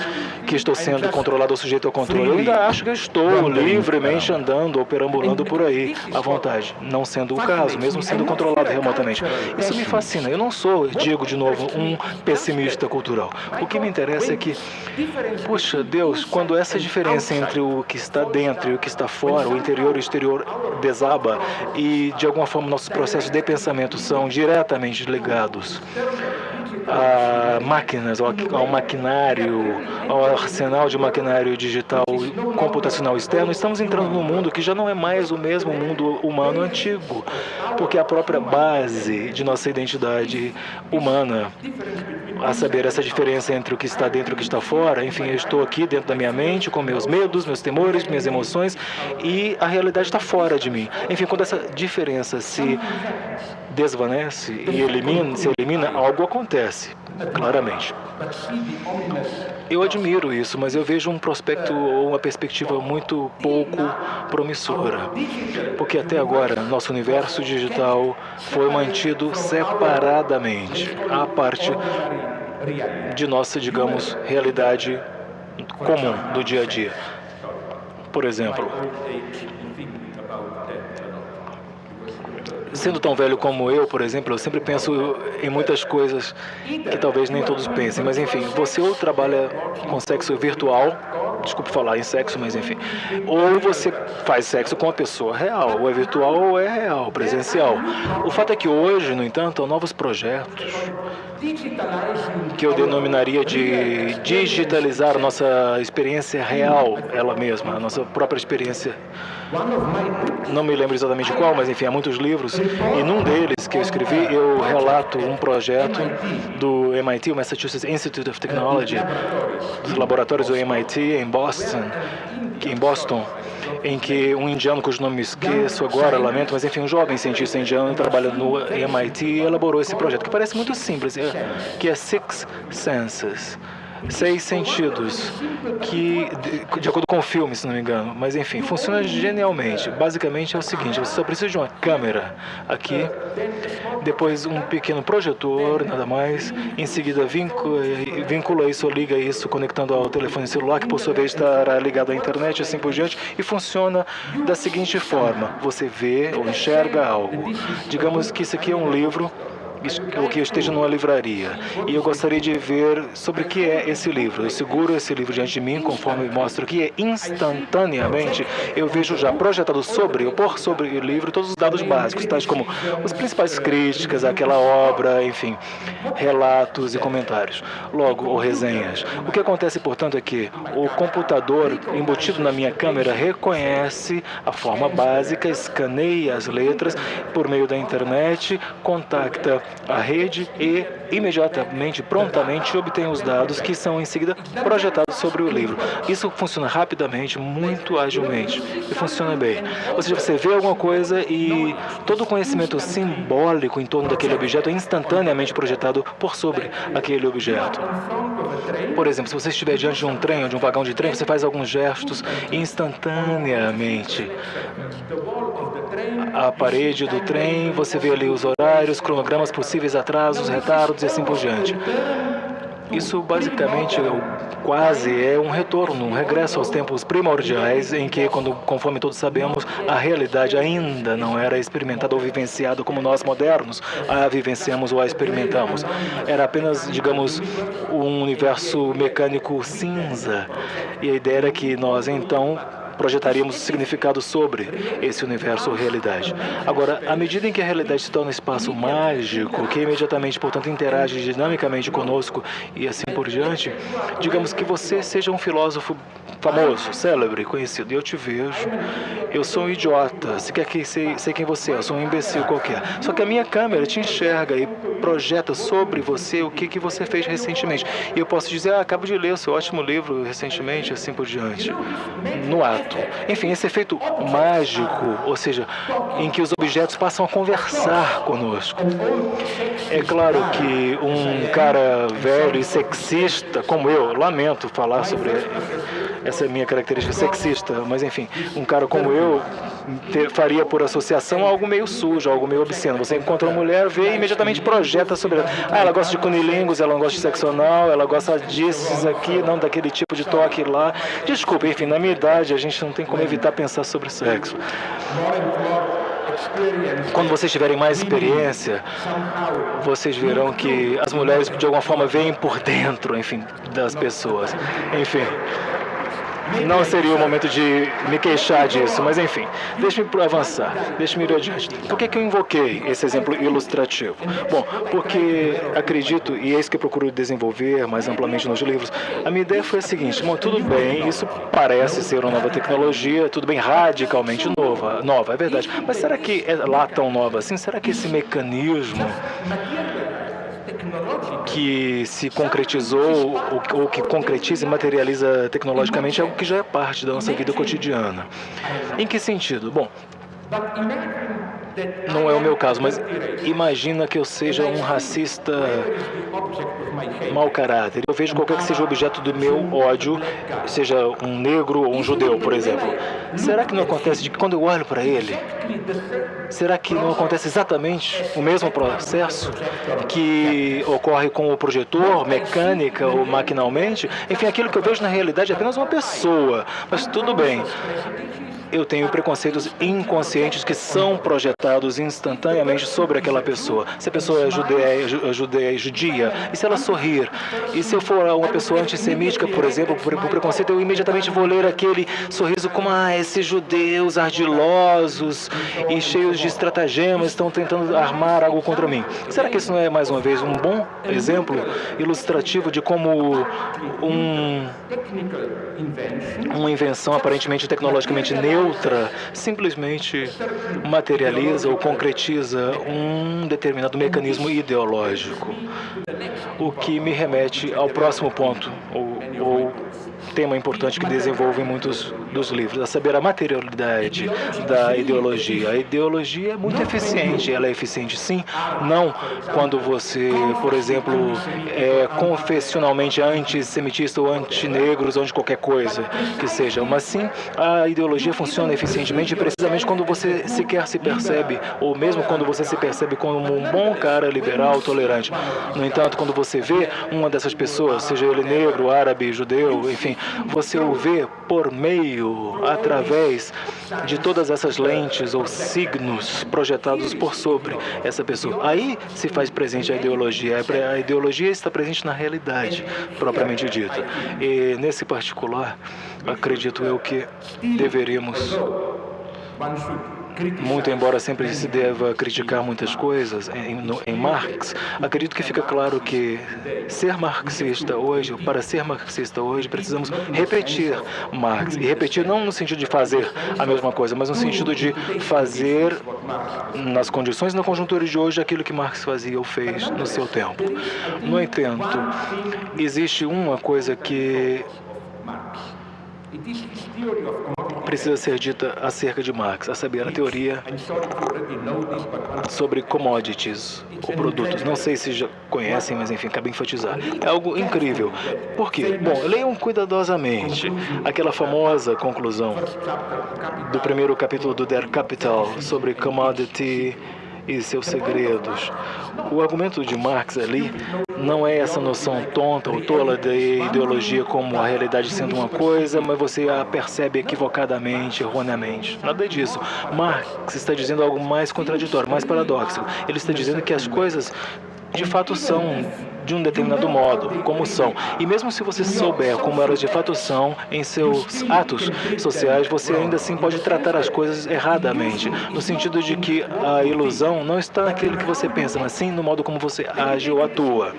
que estou sendo controlado ou sujeito ao controle. Eu ainda acho que eu estou livremente andando ou perambulando por aí à vontade, não sendo o caso, mesmo sendo controlado remotamente. Isso me fascina. Eu não sou, digo de novo, um pessimista cultural. O que me interessa é que, puxa, Deus, quando essa diferença entre o que está dentro e o que está fora, o interior e o exterior desaba e, de alguma forma, nossos processos de pensamento são diretamente ligados a máquinas, ao maquinário, ao arsenal de maquinário digital computacional externo, estamos entrando num mundo que já não é mais o mesmo mundo humano antigo, porque a própria base de nossa identidade humana, a saber, essa diferença entre o que está dentro e o que está fora, enfim, eu estou aqui dentro da minha mente com meus medos, meus temores, minhas emoções, e a realidade está fora de mim. Enfim, quando essa diferença se desvanece e se elimina, algo acontece, claramente. Eu admiro isso, mas eu vejo um prospecto ou uma perspectiva muito pouco promissora, porque até agora nosso universo digital foi mantido separadamente, à parte de nossa, digamos, realidade comum do dia a dia. Por exemplo, sendo tão velho como eu, por exemplo, eu sempre penso em muitas coisas que talvez nem todos pensem, mas enfim, você ou trabalha com sexo virtual, desculpe falar em sexo, mas enfim, ou você faz sexo com uma pessoa real, ou é virtual ou é real, presencial. O fato é que hoje, no entanto, há novos projetos que eu denominaria de digitalizar a nossa experiência real, ela mesma, a nossa própria experiência. Não me lembro exatamente qual, mas enfim, há muitos livros, e num deles que eu escrevi, eu relato um projeto do MIT, o Massachusetts Institute of Technology, dos laboratórios do MIT em Boston, em que um indiano, cujo nome me esqueço agora, lamento, mas enfim, um jovem cientista indiano trabalha no MIT e elaborou esse projeto, que parece muito simples, que é Six Senses. 6 sentidos, que, de acordo com o filme, se não me engano, mas enfim, funciona genialmente. Basicamente é o seguinte: você só precisa de uma câmera aqui, depois um pequeno projetor, nada mais, em seguida vincula isso ou liga isso conectando ao telefone celular, que por sua vez estará ligado à internet, assim por diante, e funciona da seguinte forma: você vê ou enxerga algo. Digamos que isso aqui é um livro, o que esteja numa livraria, e eu gostaria de ver sobre o que é esse livro. Eu seguro esse livro diante de mim, conforme mostro que é instantaneamente, eu vejo já projetado sobre o livro todos os dados básicos, tais como as principais críticas àquela obra, enfim, relatos e comentários, logo, ou resenhas. O que acontece, portanto, é que o computador embutido na minha câmera reconhece a forma básica, escaneia as letras por meio da internet, contacta a rede e imediatamente, prontamente, obtém os dados que são em seguida projetados sobre o livro. Isso funciona rapidamente, muito agilmente, e funciona bem. Ou seja, você vê alguma coisa e todo o conhecimento simbólico em torno daquele objeto é instantaneamente projetado por sobre aquele objeto. Por exemplo, se você estiver diante de um trem ou de um vagão de trem, você faz alguns gestos instantaneamente. A parede do trem, você vê ali os horários, cronogramas, possíveis atrasos, retardos e assim por diante. Isso basicamente quase é um retorno, um regresso aos tempos primordiais em que, conforme todos sabemos, a realidade ainda não era experimentada ou vivenciada como nós modernos a vivenciamos ou a experimentamos. Era apenas, digamos, um universo mecânico cinza. E a ideia era que nós, então, projetaríamos significado sobre esse universo ou realidade. Agora, à medida em que a realidade se torna um espaço mágico, que imediatamente, portanto, interage dinamicamente conosco e assim por diante, digamos que você seja um filósofo famoso, célebre, conhecido, e eu te vejo, eu sou um idiota, se quer que sei quem você é, eu sou um imbecil qualquer. Só que a minha câmera te enxerga e projeta sobre você o que você fez recentemente. E eu posso dizer, acabo de ler o seu ótimo livro recentemente, assim por diante, no ato. Enfim, esse efeito mágico, ou seja, em que os objetos passam a conversar conosco. É claro que um cara velho e sexista como eu, lamento falar sobre essa minha característica sexista, mas enfim, um cara como eu faria por associação algo meio sujo, algo meio obsceno. Você encontra uma mulher, vê e imediatamente projeta sobre ela. Ah, ela gosta de cunilingus, ela não gosta de sexo anal, ela gosta disso, aqui, não daquele tipo de toque lá. Desculpa, enfim, na minha idade a gente não tem como evitar pensar sobre sexo. Quando vocês tiverem mais experiência, vocês verão que as mulheres de alguma forma veem por dentro, enfim, das pessoas. Enfim, não seria o momento de me queixar disso, mas enfim, deixe-me avançar, deixe-me ir adiante. Por que eu invoquei esse exemplo ilustrativo? Bom, porque acredito, e é isso que eu procuro desenvolver mais amplamente nos livros, a minha ideia foi a seguinte: bom, tudo bem, isso parece ser uma nova tecnologia, tudo bem, radicalmente nova, é verdade, mas será que é lá tão nova assim? Será que esse mecanismo que se concretizou ou que concretiza e materializa tecnologicamente é algo que já é parte da nossa vida cotidiana? Em que sentido? Bom, não é o meu caso, mas imagina que eu seja um racista mau caráter. Eu vejo qualquer que seja o objeto do meu ódio, seja um negro ou um judeu, por exemplo. Será que não acontece de que quando eu olho para ele, será que não acontece exatamente o mesmo processo que ocorre com o projetor, mecânica ou maquinalmente? Enfim, aquilo que eu vejo na realidade é apenas uma pessoa, mas tudo bem. Eu tenho preconceitos inconscientes que são projetados instantaneamente sobre aquela pessoa. Se a pessoa é judia, e se ela sorrir? E se eu for uma pessoa antissemítica, por exemplo, por preconceito, eu imediatamente vou ler aquele sorriso como, esses judeus ardilosos e cheios de estratagemas estão tentando armar algo contra mim. Será que isso não é, mais uma vez, um bom exemplo ilustrativo de como uma invenção aparentemente tecnologicamente neutra simplesmente materializa ou concretiza um determinado mecanismo ideológico? O que me remete ao próximo ponto, ou tema importante que desenvolve em muitos dos livros, a saber, a materialidade da ideologia. A ideologia é muito eficiente. Ela é eficiente, sim, não quando você, por exemplo, é confessionalmente antissemitista ou antinegros ou de qualquer coisa que seja, mas sim, a ideologia funciona eficientemente precisamente quando você sequer se percebe, ou mesmo quando você se percebe como um bom cara liberal, tolerante. No entanto, quando você vê uma dessas pessoas, seja ele negro, árabe, judeu, enfim, você o vê por meio, através de todas essas lentes ou signos projetados por sobre essa pessoa. Aí se faz presente a ideologia. A ideologia está presente na realidade, propriamente dita. E nesse particular, acredito eu que deveríamos, muito embora sempre se deva criticar muitas coisas em Marx, acredito que fica claro que para ser marxista hoje, precisamos repetir Marx. E repetir não no sentido de fazer a mesma coisa, mas no sentido de fazer nas condições, na conjuntura de hoje, aquilo que Marx fazia ou fez no seu tempo. No entanto, existe uma coisa que precisa ser dita acerca de Marx, a saber, a teoria sobre commodities ou produtos. Não sei se já conhecem, mas enfim, acabei de enfatizar. É algo incrível. Por quê? Bom, leiam cuidadosamente aquela famosa conclusão do primeiro capítulo do Der Kapital sobre commodity e seus segredos. O argumento de Marx ali Não é essa noção tonta ou tola da ideologia como a realidade sendo uma coisa, mas você a percebe equivocadamente, erroneamente. Nada disso. Marx está dizendo algo mais contraditório, mais paradoxo. Ele está dizendo que as coisas de fato são de um determinado modo, como são. E mesmo se você souber como elas de fato são em seus atos sociais, você ainda assim pode tratar as coisas erradamente, no sentido de que a ilusão não está naquilo que você pensa, mas sim no modo como você age ou atua.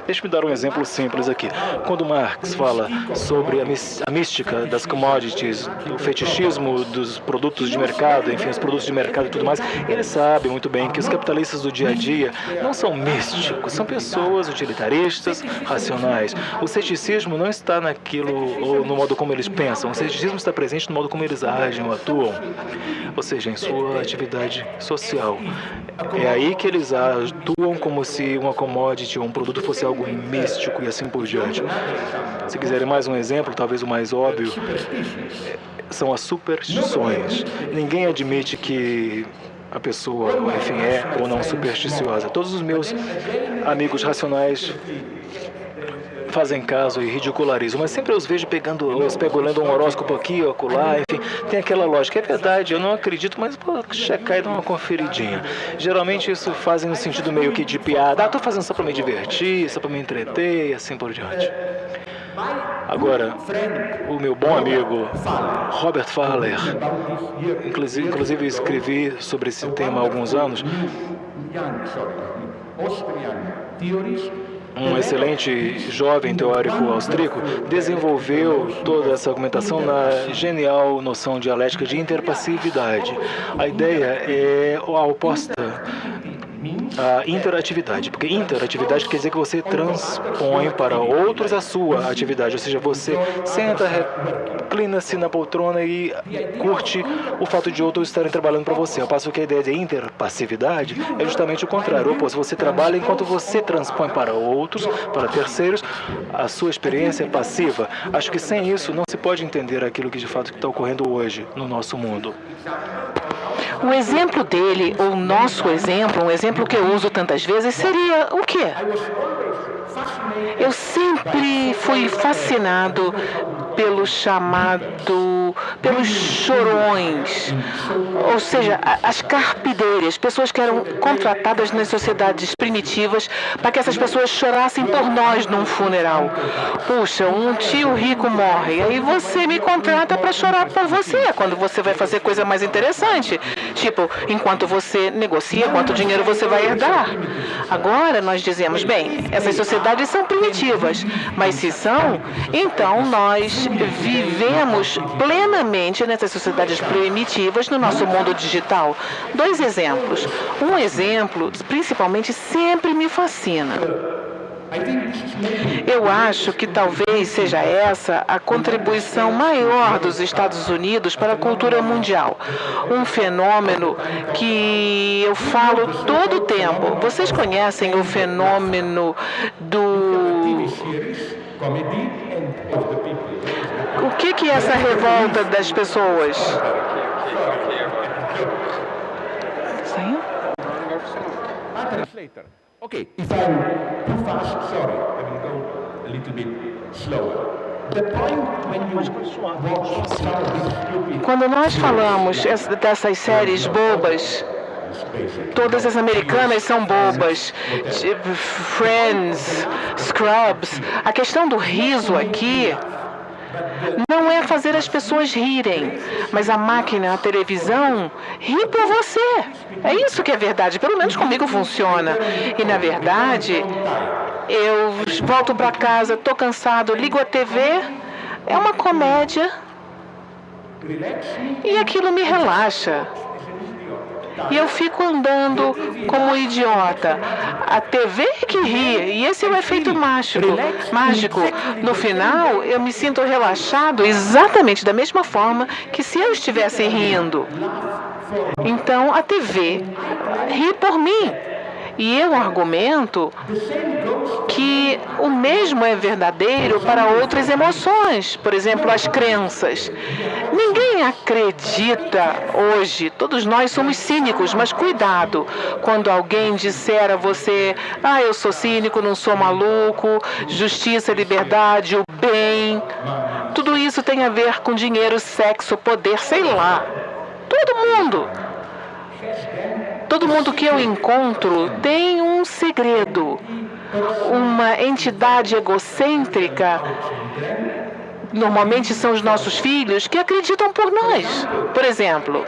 Deixe-me dar um exemplo simples aqui. Quando Marx fala sobre a mística das commodities, o fetichismo dos produtos de mercado, enfim, os produtos de mercado e tudo mais, ele sabe muito bem que os capitalistas do dia a dia não são místicos, são pessoas utilitaristas, racionais. O ceticismo não está naquilo ou no modo como eles pensam. O ceticismo está presente no modo como eles agem ou atuam, ou seja, em sua atividade social. É aí que eles atuam como se uma commodity ou um produto fosse algo místico e assim por diante. Se quiserem mais um exemplo, talvez o mais óbvio, são as superstições. Ninguém admite que a pessoa, enfim, é ou não supersticiosa. Todos os meus amigos racionais fazem caso e ridicularizam, mas sempre eu os vejo especulando um horóscopo aqui ou acolá, enfim, tem aquela lógica. É verdade, eu não acredito, mas vou checar e dar uma conferidinha. Geralmente isso fazem no sentido meio que de piada. Tô fazendo só para me divertir, só para me entreter e assim por diante. Agora, o meu bom amigo Robert Fahler, inclusive escrevi sobre esse tema há alguns anos, um excelente jovem teórico austríaco, desenvolveu toda essa argumentação na genial noção dialética de interpassividade. A ideia é a oposta à interatividade, porque interatividade quer dizer que você transpõe para outros a sua atividade, ou seja, você senta, reclina-se na poltrona e curte o fato de outros estarem trabalhando para você. Ao passo que a ideia de interpassividade é justamente o contrário. Ou, você trabalha enquanto você transpõe para outros, para terceiros, a sua experiência é passiva. Acho que sem isso não se pode entender aquilo que de fato está ocorrendo hoje no nosso mundo. O exemplo dele, ou nosso exemplo, um exemplo que eu uso tantas vezes, seria o quê? Eu sempre fui fascinado pelos chorões, ou seja, as carpideiras, pessoas que eram contratadas nas sociedades primitivas para que essas pessoas chorassem por nós num funeral. Puxa, um tio rico morre, aí você me contrata para chorar por você, quando você vai fazer coisa mais interessante, tipo, enquanto você negocia quanto dinheiro você vai herdar. Agora nós dizemos, bem, essas sociedades são primitivas, mas se são, então nós vivemos plenamente nessas sociedades primitivas no nosso mundo digital. 2 exemplos. Um exemplo, principalmente, sempre me fascina. Eu acho que talvez seja essa a contribuição maior dos Estados Unidos para a cultura mundial. Um fenômeno que eu falo todo o tempo. Vocês conhecem o fenômeno O que é essa revolta das pessoas? Saiu? Okay, if I'm too fast, sorry, I will go a little bit slower. The point when you watch some of these stupid... Quando nós falamos dessas séries bobas, todas as americanas são bobas, tipo Friends, Scrubs, a questão do riso aqui não é fazer as pessoas rirem, mas a máquina, a televisão, ri por você. É isso que é verdade, pelo menos comigo funciona. E na verdade, eu volto para casa, estou cansado, ligo a TV, é uma comédia e aquilo me relaxa. E eu fico andando como um idiota. A TV é que ri, e esse é o efeito mágico. No final, eu me sinto relaxado exatamente da mesma forma que se eu estivesse rindo. Então, a TV ri por mim. E eu argumento que o mesmo é verdadeiro para outras emoções, por exemplo, as crenças. Ninguém acredita hoje, todos nós somos cínicos, mas cuidado quando alguém disser a você: eu sou cínico, não sou maluco, justiça, liberdade, o bem. Tudo isso tem a ver com dinheiro, sexo, poder, sei lá. Todo mundo que eu encontro tem um segredo, uma entidade egocêntrica. Normalmente são os nossos filhos que acreditam por nós. Por exemplo,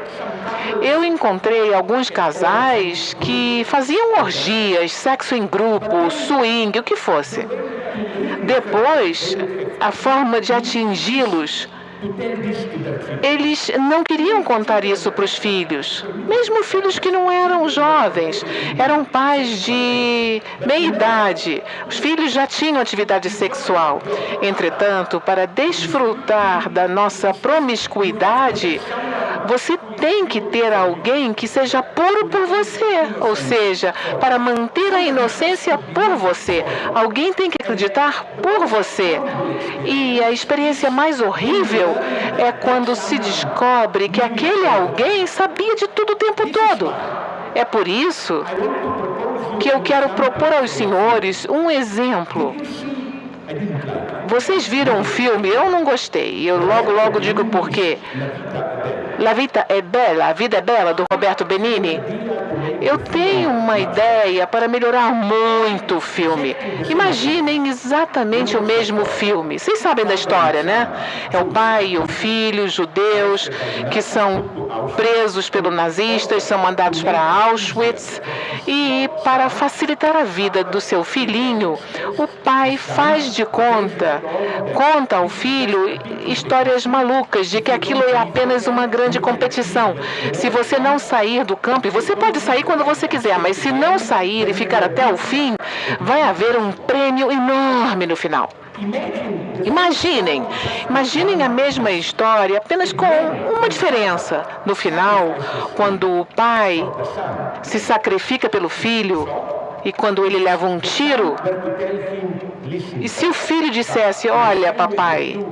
eu encontrei alguns casais que faziam orgias, sexo em grupo, swing, o que fosse. Depois, a forma de atingi-los, eles não queriam contar isso para os filhos, mesmo filhos que não eram jovens, eram pais de meia-idade. Os filhos já tinham atividade sexual. Entretanto, para desfrutar da nossa promiscuidade, você tem que ter alguém que seja puro por você, ou seja, para manter a inocência por você. Alguém tem que acreditar por você. E a experiência mais horrível é quando se descobre que aquele alguém sabia de tudo o tempo todo. É por isso que eu quero propor aos senhores um exemplo. Vocês viram um filme? Eu não gostei. Eu logo digo por quê. La Vita è Bella, A Vida é Bela, do Roberto Benigni. Eu tenho uma ideia para melhorar muito o filme. Imaginem exatamente o mesmo filme. Vocês sabem da história, né? É o pai e o filho judeus que são presos pelos nazistas, são mandados para Auschwitz. E para facilitar a vida do seu filhinho, o pai faz de conta ao filho histórias malucas de que aquilo é apenas uma grande competição. Se você não sair do campo, e você pode sair quando você quiser, mas se não sair e ficar até o fim, vai haver um prêmio enorme no final. Imaginem a mesma história, apenas com uma diferença. No final, quando o pai se sacrifica pelo filho e quando ele leva um tiro, e se o filho dissesse: olha, papai,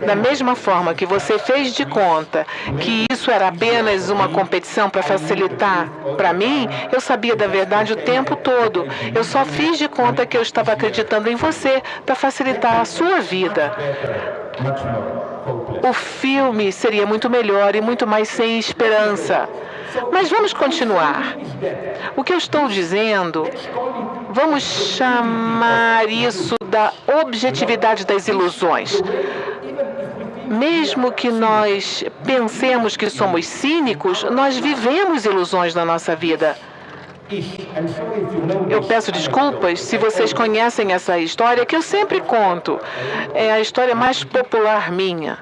da mesma forma que você fez de conta que isso era apenas uma competição para facilitar para mim, eu sabia da verdade o tempo todo. Eu só fiz de conta que eu estava acreditando em você para facilitar a sua vida. O filme seria muito melhor e muito mais sem esperança. Mas vamos continuar. O que eu estou dizendo, vamos chamar isso da objetividade das ilusões. Mesmo que nós pensemos que somos cínicos, nós vivemos ilusões na nossa vida. Eu peço desculpas se vocês conhecem essa história que eu sempre conto. É a história mais popular minha.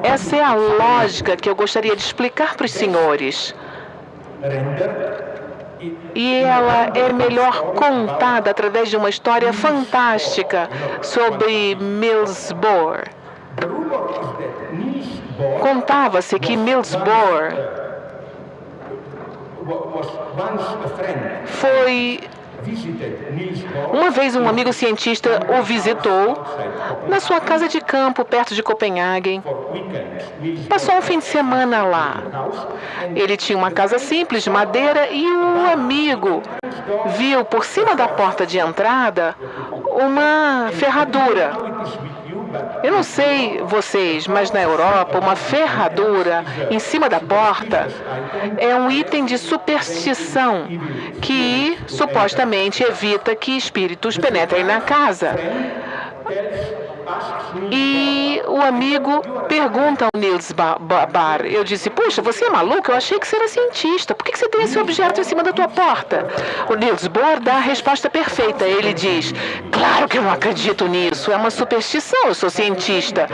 Essa é a lógica que eu gostaria de explicar para os senhores. E ela é melhor contada através de uma história fantástica sobre Niels Bohr. Contava-se que Niels Bohr foi... Uma vez um amigo cientista o visitou na sua casa de campo, perto de Copenhague. Passou um fim de semana lá. Ele tinha uma casa simples, de madeira, e o amigo viu por cima da porta de entrada uma ferradura. Eu não sei vocês, mas na Europa, uma ferradura em cima da porta é um item de superstição que supostamente evita que espíritos penetrem na casa. E o amigo pergunta ao Niels Bohr. Eu disse: puxa, você é maluco? Eu achei que você era cientista. Por que você tem esse objeto em cima da tua porta? O Niels Bohr dá a resposta perfeita. Ele diz: claro que eu não acredito nisso. É uma superstição. Eu sou cientista.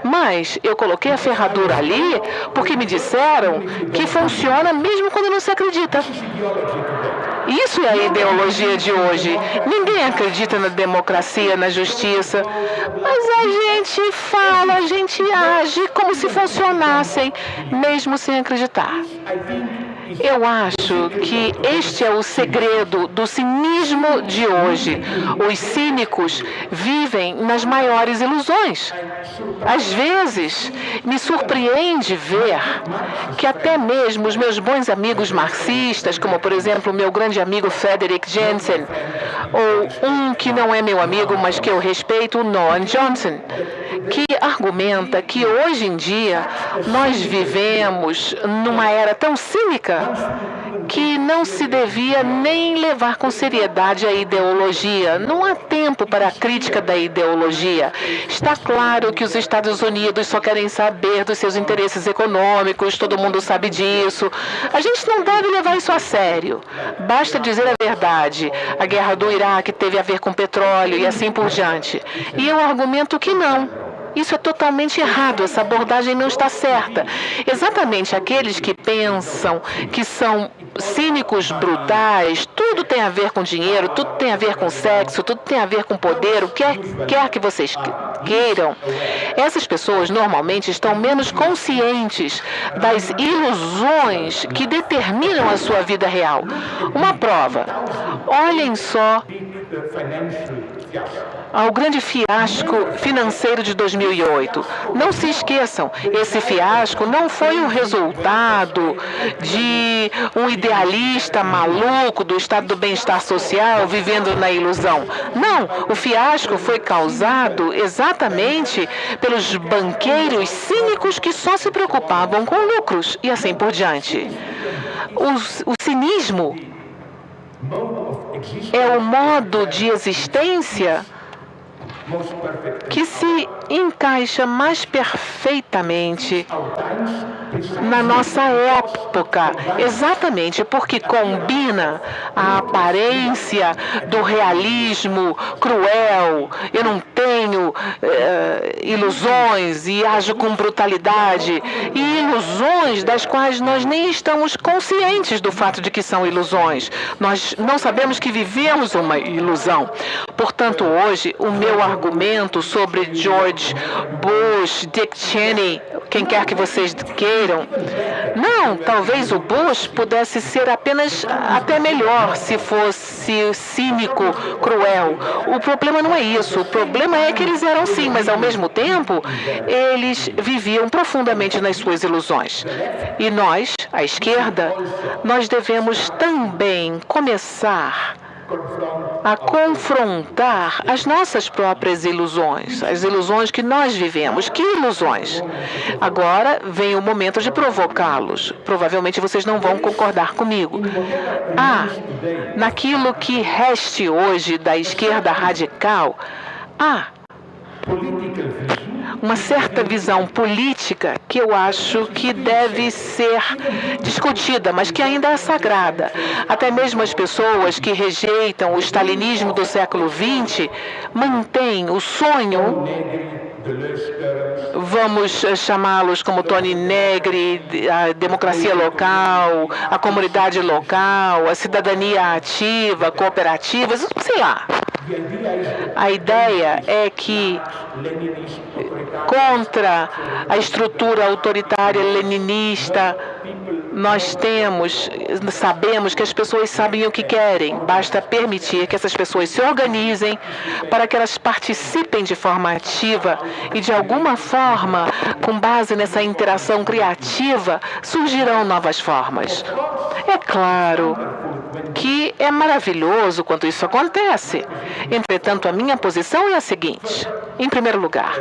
Mas eu coloquei a ferradura ali porque me disseram que funciona mesmo quando não se acredita. Isso é a ideologia de hoje. Ninguém acredita na democracia, na justiça. Mas a gente fala, a gente age como se funcionassem, mesmo sem acreditar. Eu acho que este é o segredo do cinismo de hoje. Os cínicos vivem nas maiores ilusões. Às vezes, me surpreende ver que até mesmo os meus bons amigos marxistas, como por exemplo o meu grande amigo Frederick Jensen, ou um que não é meu amigo, mas que eu respeito, o Noam Johnson, que argumenta que hoje em dia nós vivemos numa era tão cínica que não se devia nem levar com seriedade a ideologia. Não há tempo para a crítica da ideologia. Está claro que os Estados Unidos só querem saber dos seus interesses econômicos, todo mundo sabe disso. A gente não deve levar isso a sério. Basta dizer a verdade. A guerra do Iraque teve a ver com petróleo e assim por diante. E eu argumento que não. Isso é totalmente errado, essa abordagem não está certa. Exatamente aqueles que pensam que são cínicos brutais, tudo tem a ver com dinheiro, tudo tem a ver com sexo, tudo tem a ver com poder, o que quer que vocês queiram. Essas pessoas normalmente estão menos conscientes das ilusões que determinam a sua vida real. Uma prova, olhem só ao grande fiasco financeiro de 2008. Não se esqueçam, esse fiasco não foi o resultado de um idealista maluco do estado do bem-estar social vivendo na ilusão. Não, o fiasco foi causado exatamente pelos banqueiros cínicos que só se preocupavam com lucros e assim por diante. O cinismo é o modo de existência que se encaixa mais perfeitamente na nossa época, exatamente porque combina a aparência do realismo cruel. Eu não tenho ilusões e ajo com brutalidade, e ilusões das quais nós nem estamos conscientes do fato de que são ilusões. Nós não sabemos que vivemos uma ilusão. Portanto, hoje, o meu argumento sobre George Bush, Dick Cheney, quem quer que vocês queiram, não, talvez o Bush pudesse ser apenas até melhor se fosse cínico, cruel. O problema não é isso, o problema é que eles eram sim, mas ao mesmo tempo, eles viviam profundamente nas suas ilusões. E nós, a esquerda, nós devemos também começar a confrontar as nossas próprias ilusões, as ilusões que nós vivemos. Que ilusões? Agora vem o momento de provocá-los. Provavelmente vocês não vão concordar comigo. Naquilo que reste hoje da esquerda radical, uma certa visão política que eu acho que deve ser discutida, mas que ainda é sagrada. Até mesmo as pessoas que rejeitam o stalinismo do século XX mantêm o sonho, vamos chamá-los como Tony Negri, a democracia local, a comunidade local, a cidadania ativa, cooperativas, sei lá. A ideia é que, contra a estrutura autoritária leninista, nós sabemos que as pessoas sabem o que querem. Basta permitir que essas pessoas se organizem para que elas participem de forma ativa e, de alguma forma, com base nessa interação criativa, surgirão novas formas. É claro que é maravilhoso quando isso acontece. Entretanto, a minha posição é a seguinte. Em primeiro lugar,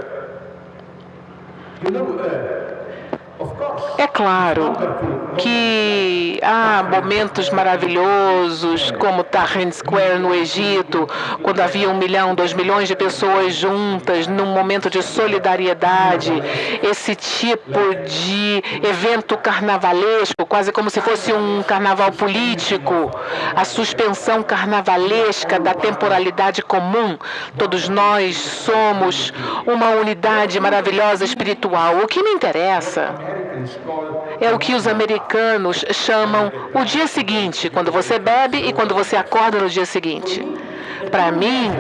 é claro que há momentos maravilhosos, como Tahrir Square no Egito, quando havia 1 milhão, 2 milhões de pessoas juntas, num momento de solidariedade, esse tipo de evento carnavalesco, quase como se fosse um carnaval político, a suspensão carnavalesca da temporalidade comum. Todos nós somos uma unidade maravilhosa espiritual. O que me interessa é o que os americanos chamam o dia seguinte, quando você bebe e quando você acorda no dia seguinte. Para mim,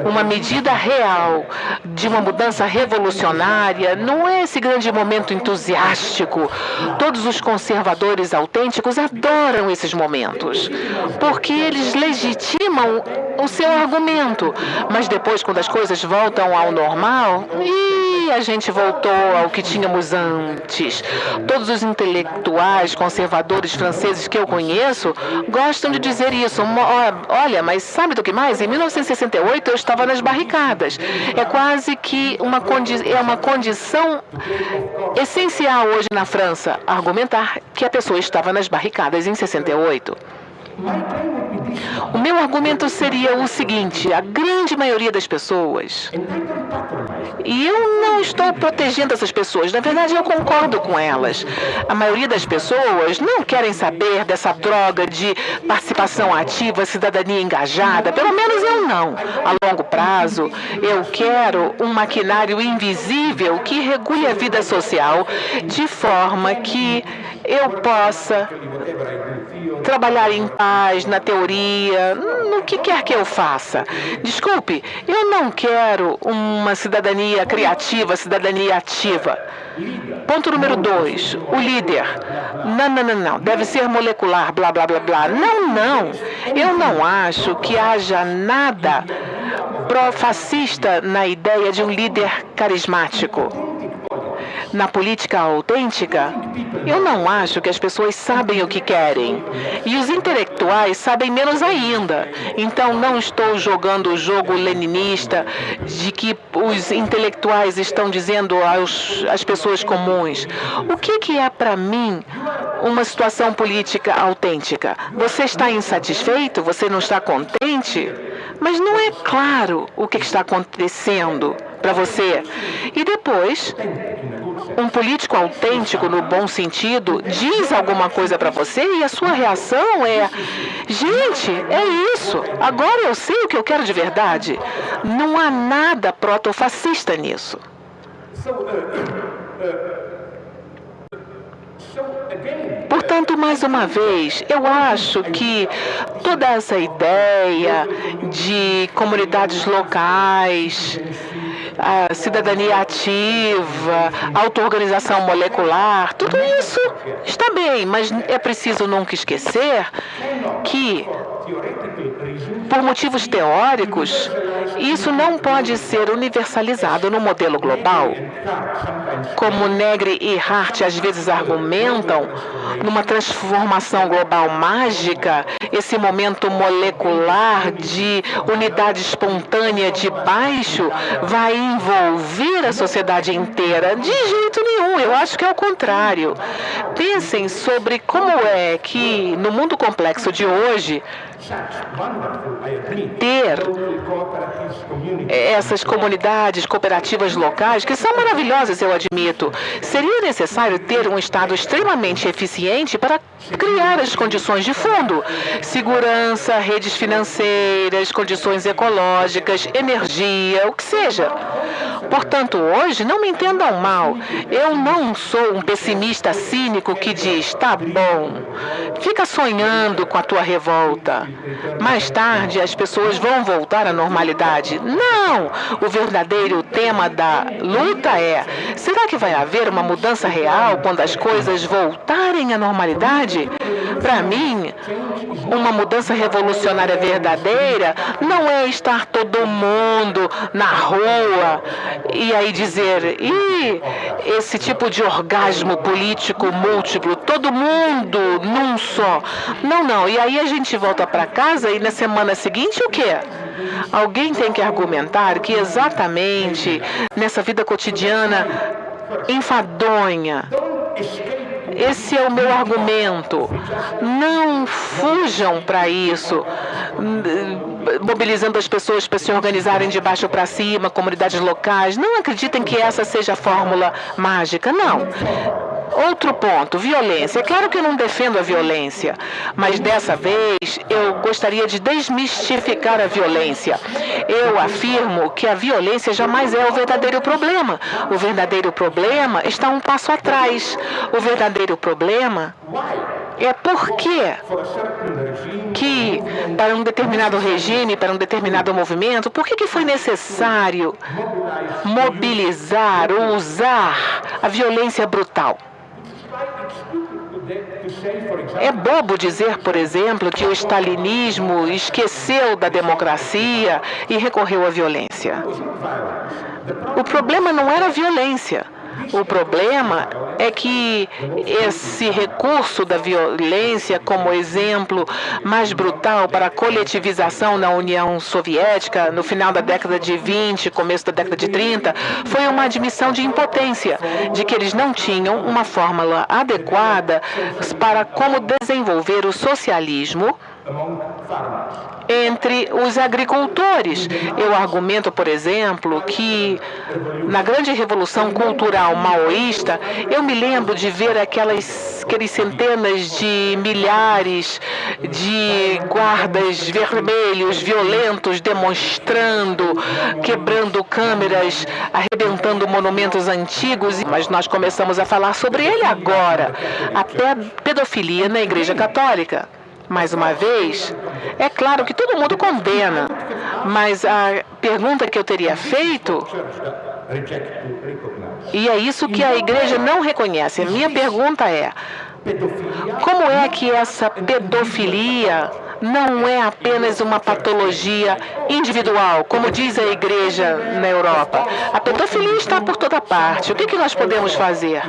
uma medida real de uma mudança revolucionária não é esse grande momento entusiástico. Todos os conservadores autênticos adoram esses momentos, porque eles legitimam o seu argumento. Mas depois, quando as coisas voltam ao normal, e a gente voltou ao que tínhamos antes. Todos os intelectuais conservadores franceses que eu conheço gostam de dizer isso. Olha, mas sabe do que mais? Em 1968 eu estava nas barricadas. É quase que uma condição essencial hoje na França argumentar que a pessoa estava nas barricadas em 68. O meu argumento seria o seguinte: a grande maioria das pessoas, e eu não estou protegendo essas pessoas, na verdade eu concordo com elas, a maioria das pessoas não querem saber dessa droga de participação ativa, cidadania engajada, pelo menos eu não. A longo prazo, eu quero um maquinário invisível que regule a vida social de forma que eu possa trabalhar em paz, na teoria, no que quer que eu faça. Desculpe, eu não quero uma cidadania criativa, cidadania ativa. Ponto número 2, o líder. Não, deve ser molecular, blá, blá, blá, blá. Não. Eu não acho que haja nada pró-fascista na ideia de um líder carismático. Na política autêntica, eu não acho que as pessoas sabem o que querem. E os intelectuais sabem menos ainda. Então, não estou jogando o jogo leninista de que os intelectuais estão dizendo às pessoas comuns. O que é, para mim, uma situação política autêntica? Você está insatisfeito? Você não está contente? Mas não é claro o que está acontecendo para você. E depois, um político autêntico, no bom sentido, diz alguma coisa para você e a sua reação é: gente, é isso, agora eu sei o que eu quero de verdade. Não há nada protofascista nisso. Portanto, mais uma vez, eu acho que toda essa ideia de comunidades locais, a cidadania ativa, auto-organização molecular, tudo isso está bem, mas é preciso nunca esquecer que, por motivos teóricos, isso não pode ser universalizado no modelo global. Como Negri e Hart às vezes argumentam, numa transformação global mágica, esse momento molecular de unidade espontânea de baixo vai envolver a sociedade inteira. De jeito nenhum, eu acho que é o contrário. Pensem sobre como é que, no mundo complexo de hoje, ter essas comunidades cooperativas locais, que são maravilhosas, eu admito, seria necessário ter um Estado extremamente eficiente para criar as condições de fundo: segurança, redes financeiras, condições ecológicas, energia, o que seja. Portanto, hoje, não me entendam mal, eu não sou um pessimista cínico que diz: tá bom, fica sonhando com a tua revolta. Mais tarde, as pessoas vão voltar à normalidade. Não! O verdadeiro tema da luta é: será que vai haver uma mudança real quando as coisas voltarem à normalidade? Para mim, uma mudança revolucionária verdadeira não é estar todo mundo na rua e aí dizer: esse tipo de orgasmo político múltiplo, todo mundo num só. Não. E aí a gente volta para casa e na semana seguinte o quê? Alguém tem que argumentar que exatamente nessa vida cotidiana enfadonha, esse é o meu argumento. Não fujam para isso, mobilizando as pessoas para se organizarem de baixo para cima, comunidades locais. Não acreditem que essa seja a fórmula mágica, não. Outro ponto, violência. É claro que eu não defendo a violência, mas dessa vez eu gostaria de desmistificar a violência. Eu afirmo que a violência jamais é o verdadeiro problema. O verdadeiro problema está um passo atrás. O verdadeiro problema é por que para um determinado regime, para um determinado movimento, por que foi necessário mobilizar ou usar a violência brutal? É bobo dizer, por exemplo, que o stalinismo esqueceu da democracia e recorreu à violência. O problema não era a violência. O problema é que esse recurso da violência como exemplo mais brutal para a coletivização na União Soviética, no final da década de 20, começo da década de 30, foi uma admissão de impotência, de que eles não tinham uma fórmula adequada para como desenvolver o socialismo entre os agricultores. Eu argumento, por exemplo, que na grande revolução cultural maoísta, eu me lembro de ver aqueles centenas de milhares de guardas vermelhos, violentos, demonstrando, quebrando câmeras, arrebentando monumentos antigos, mas nós começamos a falar sobre ele agora, até pedofilia na Igreja Católica. Mais uma vez, é claro que todo mundo condena, mas a pergunta que eu teria feito, e é isso que a igreja não reconhece, a minha pergunta é, como é que essa pedofilia não é apenas uma patologia individual, como diz a igreja na Europa? A pedofilia está por toda parte. O que nós podemos fazer?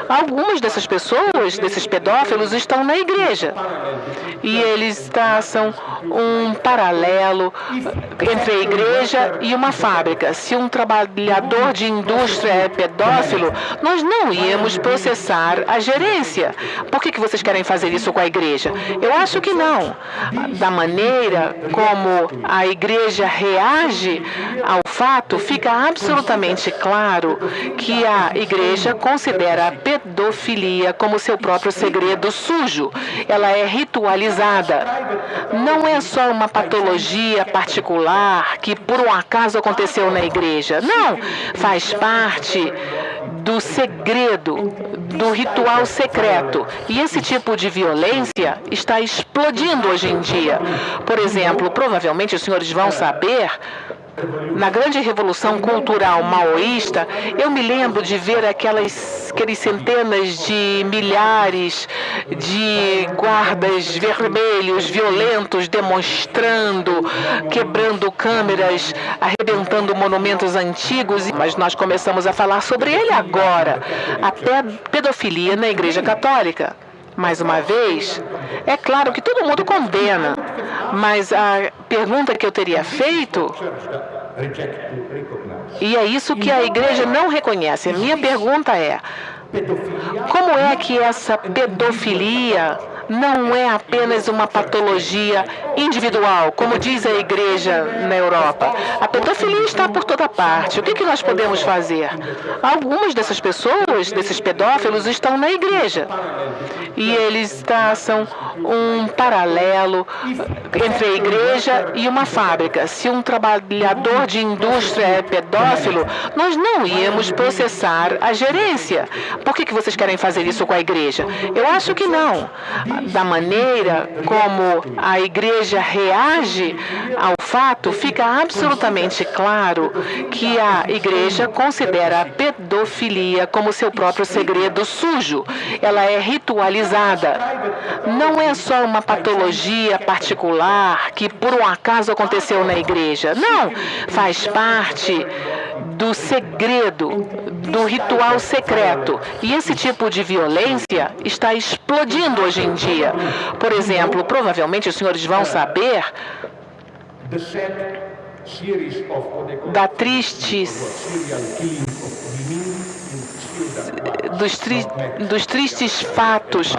Algumas dessas pessoas, desses pedófilos, estão na igreja. E eles traçam um paralelo entre a igreja e uma fábrica. Se um trabalhador de indústria é pedófilo, nós não íamos processar a gerência. Por que vocês querem fazer isso com a igreja? Eu acho que não. Da maneira como a igreja reage ao fato, fica absolutamente claro que a igreja considera a pedofilia como seu próprio segredo sujo. Ela é ritualizada. Não é só uma patologia particular que por um acaso aconteceu na igreja. Não, faz parte do segredo, do ritual secreto. E esse tipo de violência está explodindo hoje em dia. Por exemplo, provavelmente os senhores vão saber, na grande revolução cultural maoísta, eu me lembro de ver aqueles centenas de milhares de guardas vermelhos, violentos, demonstrando, quebrando câmeras, arrebentando monumentos antigos, mas nós começamos a falar sobre ele agora, até pedofilia na Igreja Católica. Mais uma vez, é claro que todo mundo condena, mas a pergunta que eu teria feito, e é isso que a igreja não reconhece, a minha pergunta é, como é que essa pedofilia não é apenas uma patologia individual, como diz a igreja na Europa? A pedofilia está por toda parte. O que nós podemos fazer? Algumas dessas pessoas, desses pedófilos, estão na igreja. E eles traçam um paralelo entre a igreja e uma fábrica. Se um trabalhador de indústria é pedófilo, nós não íamos processar a gerência. Por que vocês querem fazer isso com a igreja? Eu acho que não. Da maneira como a igreja reage ao fato, fica absolutamente claro que a igreja considera a pedofilia como seu próprio segredo sujo. Ela é ritualizada. Não é só uma patologia particular que por um acaso aconteceu na igreja. Não, faz parte do segredo, do ritual secreto. E esse tipo de violência está explodindo hoje em dia. Por exemplo, provavelmente os senhores vão saber da dos tristes fatos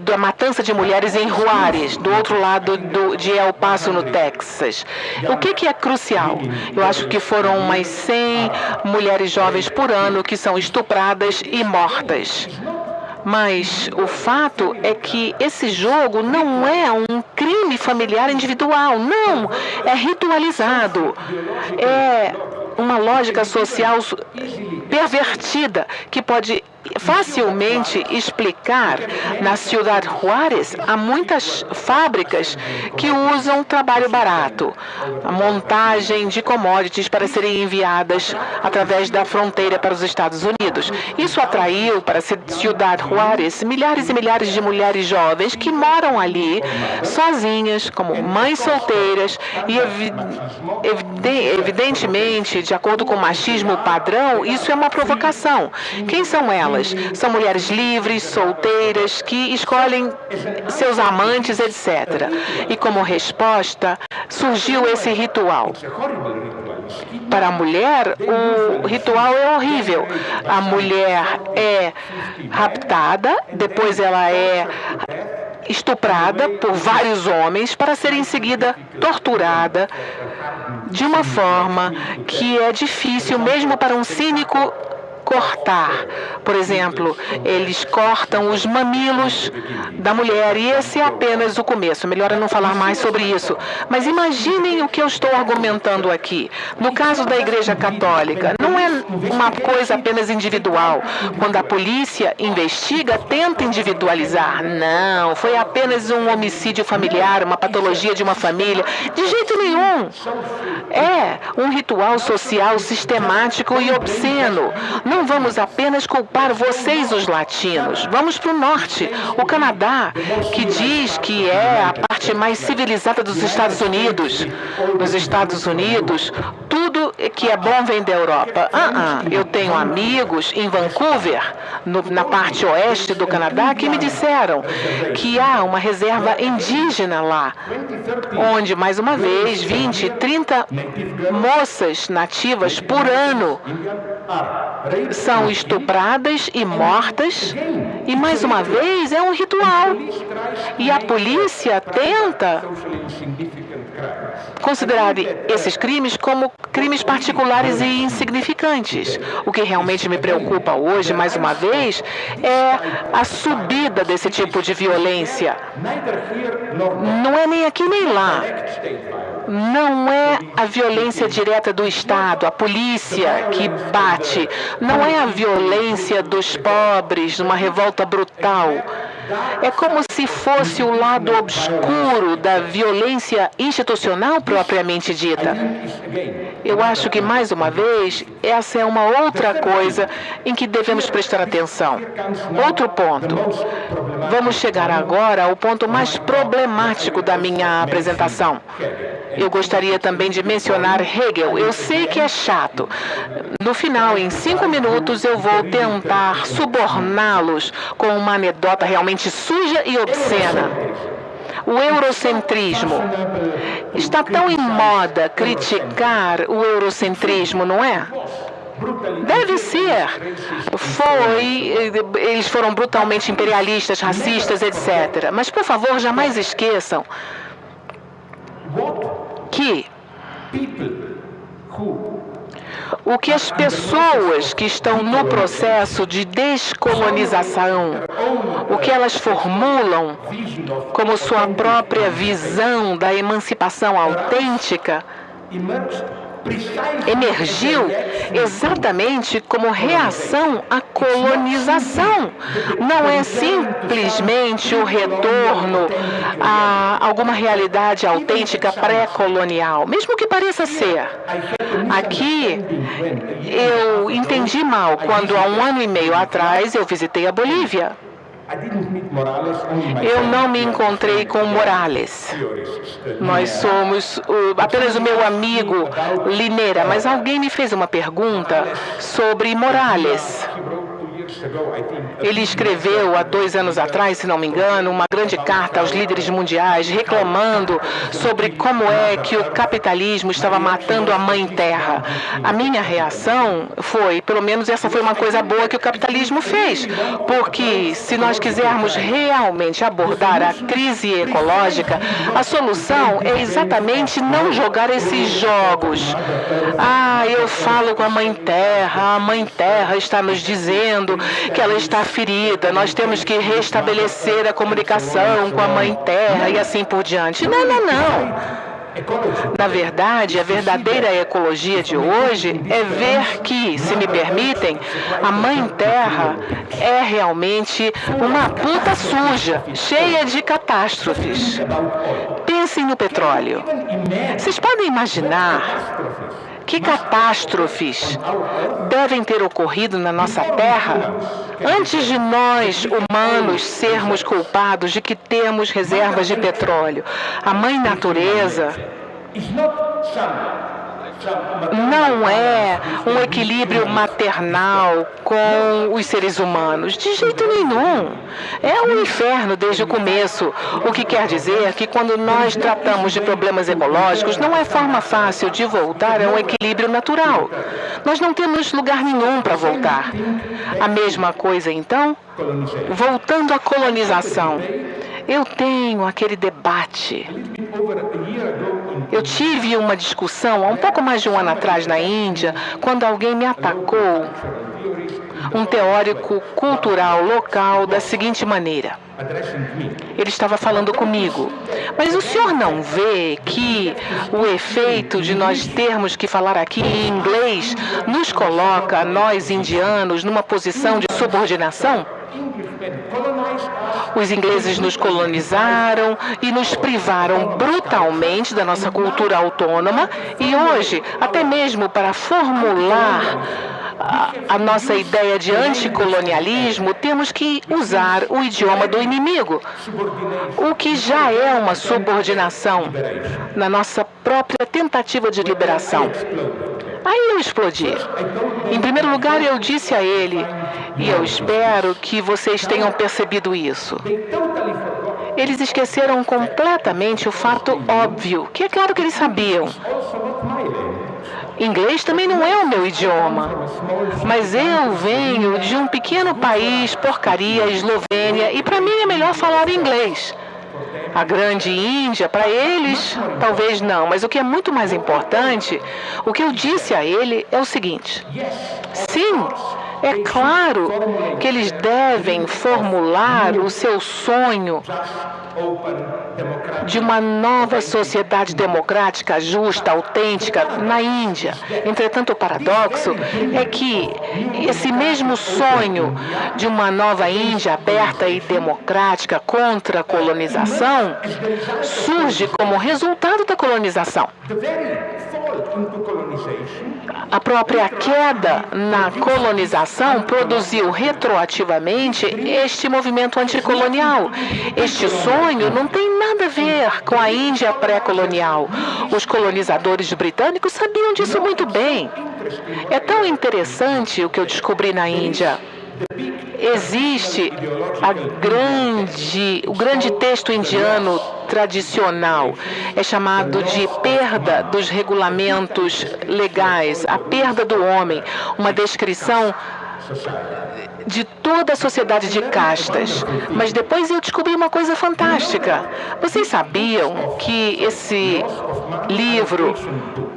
da matança de mulheres em Juárez, do outro lado de El Paso, no Texas. O que é crucial? Eu acho que foram umas 100 mulheres jovens por ano que são estupradas e mortas. Mas o fato é que esse jogo não é um crime familiar individual, não, é ritualizado. É uma lógica social pervertida que pode facilmente explicar. Na Ciudad Juárez há muitas fábricas que usam trabalho barato, a montagem de commodities para serem enviadas através da fronteira para os Estados Unidos. Isso atraiu para Ciudad Juárez milhares e milhares de mulheres jovens que moram ali sozinhas, como mães solteiras, e evidentemente, de acordo com o machismo padrão, isso é uma provocação. Quem são elas? São mulheres livres, solteiras, que escolhem seus amantes, etc. E como resposta, surgiu esse ritual. Para a mulher, o ritual é horrível. A mulher é raptada, depois ela é estuprada por vários homens para ser em seguida torturada de uma forma que é difícil mesmo para um cínico cortar. Por exemplo, eles cortam os mamilos da mulher e esse é apenas o começo. Melhor eu não falar mais sobre isso. Mas imaginem o que eu estou argumentando aqui. No caso da Igreja Católica, não é uma coisa apenas individual. Quando a polícia investiga, tenta individualizar. Não, foi apenas um homicídio familiar, uma patologia de uma família. De jeito nenhum. É um ritual social sistemático e obsceno. Não vamos apenas culpar vocês, os latinos. Vamos para o norte, o Canadá, que diz que é a parte mais civilizada dos Estados Unidos. Nos Estados Unidos, tudo que é bom vem da Europa. Eu tenho amigos em Vancouver, na parte oeste do Canadá, que me disseram que há uma reserva indígena lá, onde, mais uma vez, 20, 30 moças nativas por ano são estupradas e mortas, e mais uma vez é um ritual. E a polícia tenta considerar esses crimes como crimes particulares e insignificantes. O que realmente me preocupa hoje, mais uma vez, é a subida desse tipo de violência. Não é nem aqui nem lá. Não é a violência direta do Estado, a polícia que bate. Não é a violência dos pobres, uma revolta brutal. É como se fosse o lado obscuro da violência institucional propriamente dita. Eu acho que, mais uma vez, essa é uma outra coisa em que devemos prestar atenção. Outro ponto. Vamos chegar agora ao ponto mais problemático da minha apresentação. Eu gostaria também de mencionar Hegel. Eu sei que é chato. No final, em 5 minutos, eu vou tentar suborná-los com uma anedota realmente suja e obscena. O eurocentrismo. Está tão em moda criticar o eurocentrismo, não é? Deve ser. Eles foram brutalmente imperialistas, racistas, etc. Mas, por favor, jamais esqueçam que o que as pessoas que estão no processo de descolonização, o que elas formulam como sua própria visão da emancipação autêntica, emergiu exatamente como reação à colonização. Não é simplesmente o retorno a alguma realidade autêntica pré-colonial, mesmo que pareça ser. Aqui, eu entendi mal quando, há 1 ano e meio atrás, eu visitei a Bolívia. Eu não me encontrei com Morales. Nós somos apenas o meu amigo Linera, mas alguém me fez uma pergunta sobre Morales. Ele escreveu há 2 anos atrás, se não me engano, uma grande carta aos líderes mundiais reclamando sobre como é que o capitalismo estava matando a mãe terra. A minha reação foi, pelo menos essa foi uma coisa boa que o capitalismo fez, porque se nós quisermos realmente abordar a crise ecológica, a solução é exatamente não jogar esses jogos. Eu falo com a mãe terra está nos dizendo que ela está ferida, nós temos que restabelecer a comunicação com a mãe terra e assim por diante. Não. Na verdade, a verdadeira ecologia de hoje é ver que, se me permitem, a Mãe Terra é realmente uma puta suja, cheia de catástrofes. Pensem no petróleo. Vocês podem imaginar que catástrofes devem ter ocorrido na nossa Terra antes de nós, humanos, sermos culpados de que temos reservas de petróleo? A Mãe Natureza não é um equilíbrio maternal com os seres humanos, de jeito nenhum. É um inferno desde o começo, o que quer dizer que quando nós tratamos de problemas ecológicos, não é forma fácil de voltar a um equilíbrio natural. Nós não temos lugar nenhum para voltar. A mesma coisa, então, voltando à colonização. Eu tenho aquele debate. Eu tive uma discussão há um pouco mais de um ano atrás na Índia, quando alguém me atacou, um teórico cultural local, da seguinte maneira. Ele estava falando comigo. Mas o senhor não vê que o efeito de nós termos que falar aqui em inglês nos coloca, nós indianos, numa posição de subordinação? Os ingleses nos colonizaram e nos privaram brutalmente da nossa cultura autônoma, e hoje, até mesmo para formular a nossa ideia de anticolonialismo, temos que usar o idioma do inimigo, o que já é uma subordinação na nossa própria tentativa de liberação. Aí eu explodi. Em primeiro lugar, eu disse a ele, e eu espero que vocês tenham percebido isso. Eles esqueceram completamente o fato óbvio, que é claro que eles sabiam. Inglês também não é o meu idioma, mas eu venho de um pequeno país, porcaria, Eslovênia, e para mim é melhor falar inglês. A grande Índia, para eles, talvez não, mas o que é muito mais importante, o que eu disse a ele é o seguinte: sim, é claro que eles devem formular o seu sonho de uma nova sociedade democrática, justa, autêntica na Índia. Entretanto, o paradoxo é que esse mesmo sonho de uma nova Índia aberta e democrática contra a colonização surge como resultado da colonização. A própria queda na colonização produziu retroativamente este movimento anticolonial. Este sonho não tem nada a ver com a Índia pré-colonial. Os colonizadores britânicos sabiam disso muito bem. É tão interessante o que eu descobri na Índia. Existe o grande texto indiano tradicional, é chamado de perda dos regulamentos legais, a perda do homem, uma descrição de toda a sociedade de castas. Mas depois eu descobri uma coisa fantástica. Vocês sabiam que esse livro,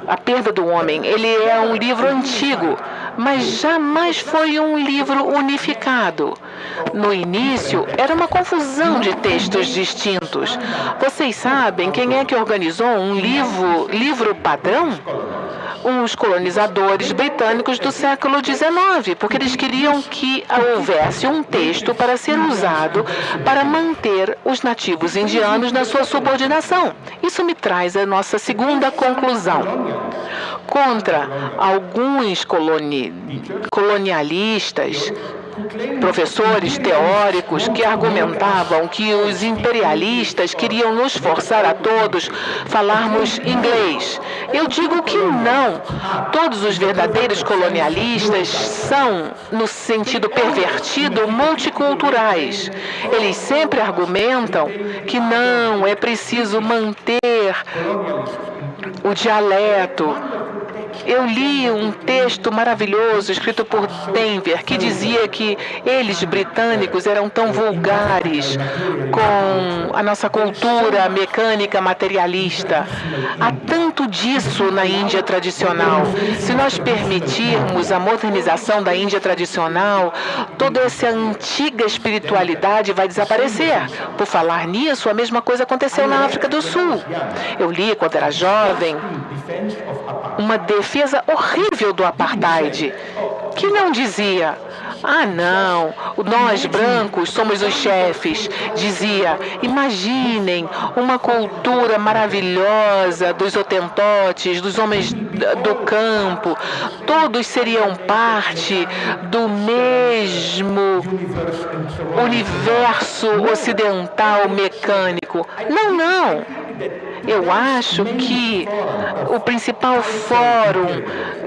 A Perda do Homem, ele é um livro antigo, mas jamais foi um livro unificado. No início, era uma confusão de textos distintos. Vocês sabem quem é que organizou um livro padrão? Os colonizadores britânicos do século XIX, porque eles queriam que houvesse um texto para ser usado para manter os nativos indianos na sua subordinação. Isso me traz a nossa segunda conclusão. Contra alguns colonialistas, professores teóricos que argumentavam que os imperialistas queriam nos forçar a todos falarmos inglês. Eu digo que não. Todos os verdadeiros colonialistas são, no sentido pervertido, multiculturais. Eles sempre argumentam que não é preciso manter o dialeto. Eu li um texto maravilhoso escrito por Denver que dizia que eles, britânicos, eram tão vulgares com a nossa cultura mecânica materialista. Há tanto muito disso na Índia tradicional. Se nós permitirmos a modernização da Índia tradicional, toda essa antiga espiritualidade vai desaparecer. Por falar nisso, a mesma coisa aconteceu na África do Sul. Eu li, quando era jovem, uma defesa horrível do apartheid, que não dizia: ah, não, nós brancos somos os chefes. Dizia: imaginem uma cultura maravilhosa dos hotentotes, dos homens do campo. Todos seriam parte do mesmo universo ocidental mecânico. Não, não. Eu acho que o principal fórum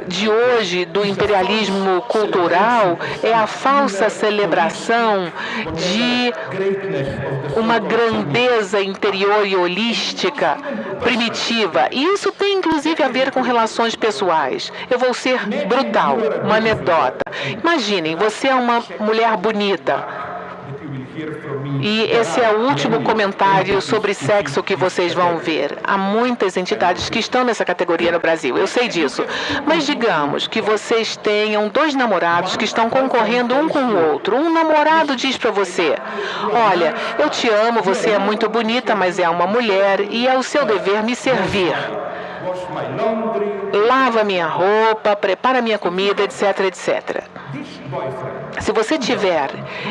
de hoje do imperialismo cultural é a falsa celebração de uma grandeza interior e holística primitiva. E isso tem inclusive a ver com relações pessoais. Eu vou ser brutal, uma anedota. Imaginem, você é uma mulher bonita. E esse é o último comentário sobre sexo que vocês vão ver. Há muitas entidades que estão nessa categoria no Brasil, eu sei disso. Mas digamos que vocês tenham 2 namorados que estão concorrendo um com o outro. Um namorado diz para você: olha, eu te amo, você é muito bonita, mas é uma mulher e é o seu dever me servir. Lava minha roupa, prepara minha comida, etc, etc. Se você tiver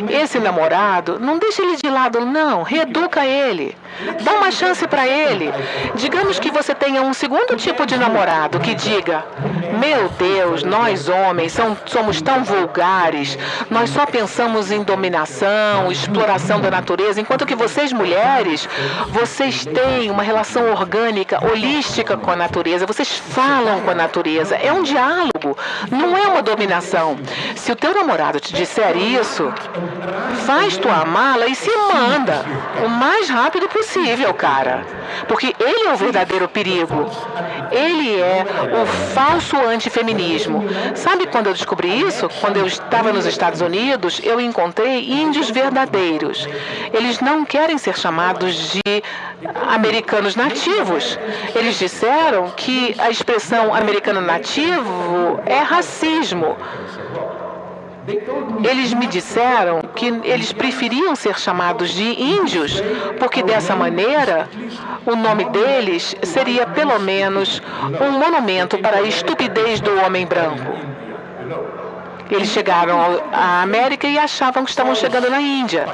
esse namorado, não deixe ele de lado, não. Reeduca ele. Dá uma chance para ele. Digamos que você tenha um segundo tipo de namorado que diga: meu Deus, nós homens somos tão vulgares. Nós só pensamos em dominação, exploração da natureza, enquanto que vocês, mulheres, vocês têm uma relação orgânica, holística com a natureza. Vocês falam com a natureza. É um diálogo, não é uma dominação. Se o teu namorado te disser isso, faz tua mala e se manda o mais rápido possível, cara. Porque ele é o verdadeiro perigo. Ele é o falso antifeminismo. Sabe quando eu descobri isso? Quando eu estava nos Estados Unidos, eu encontrei índios verdadeiros. Eles não querem ser chamados de americanos nativos. Eles disseram que a expressão americano nativo é racismo. Eles me disseram que eles preferiam ser chamados de índios, porque dessa maneira o nome deles seria pelo menos um monumento para a estupidez do homem branco. Eles chegaram à América e achavam que estavam chegando na Índia.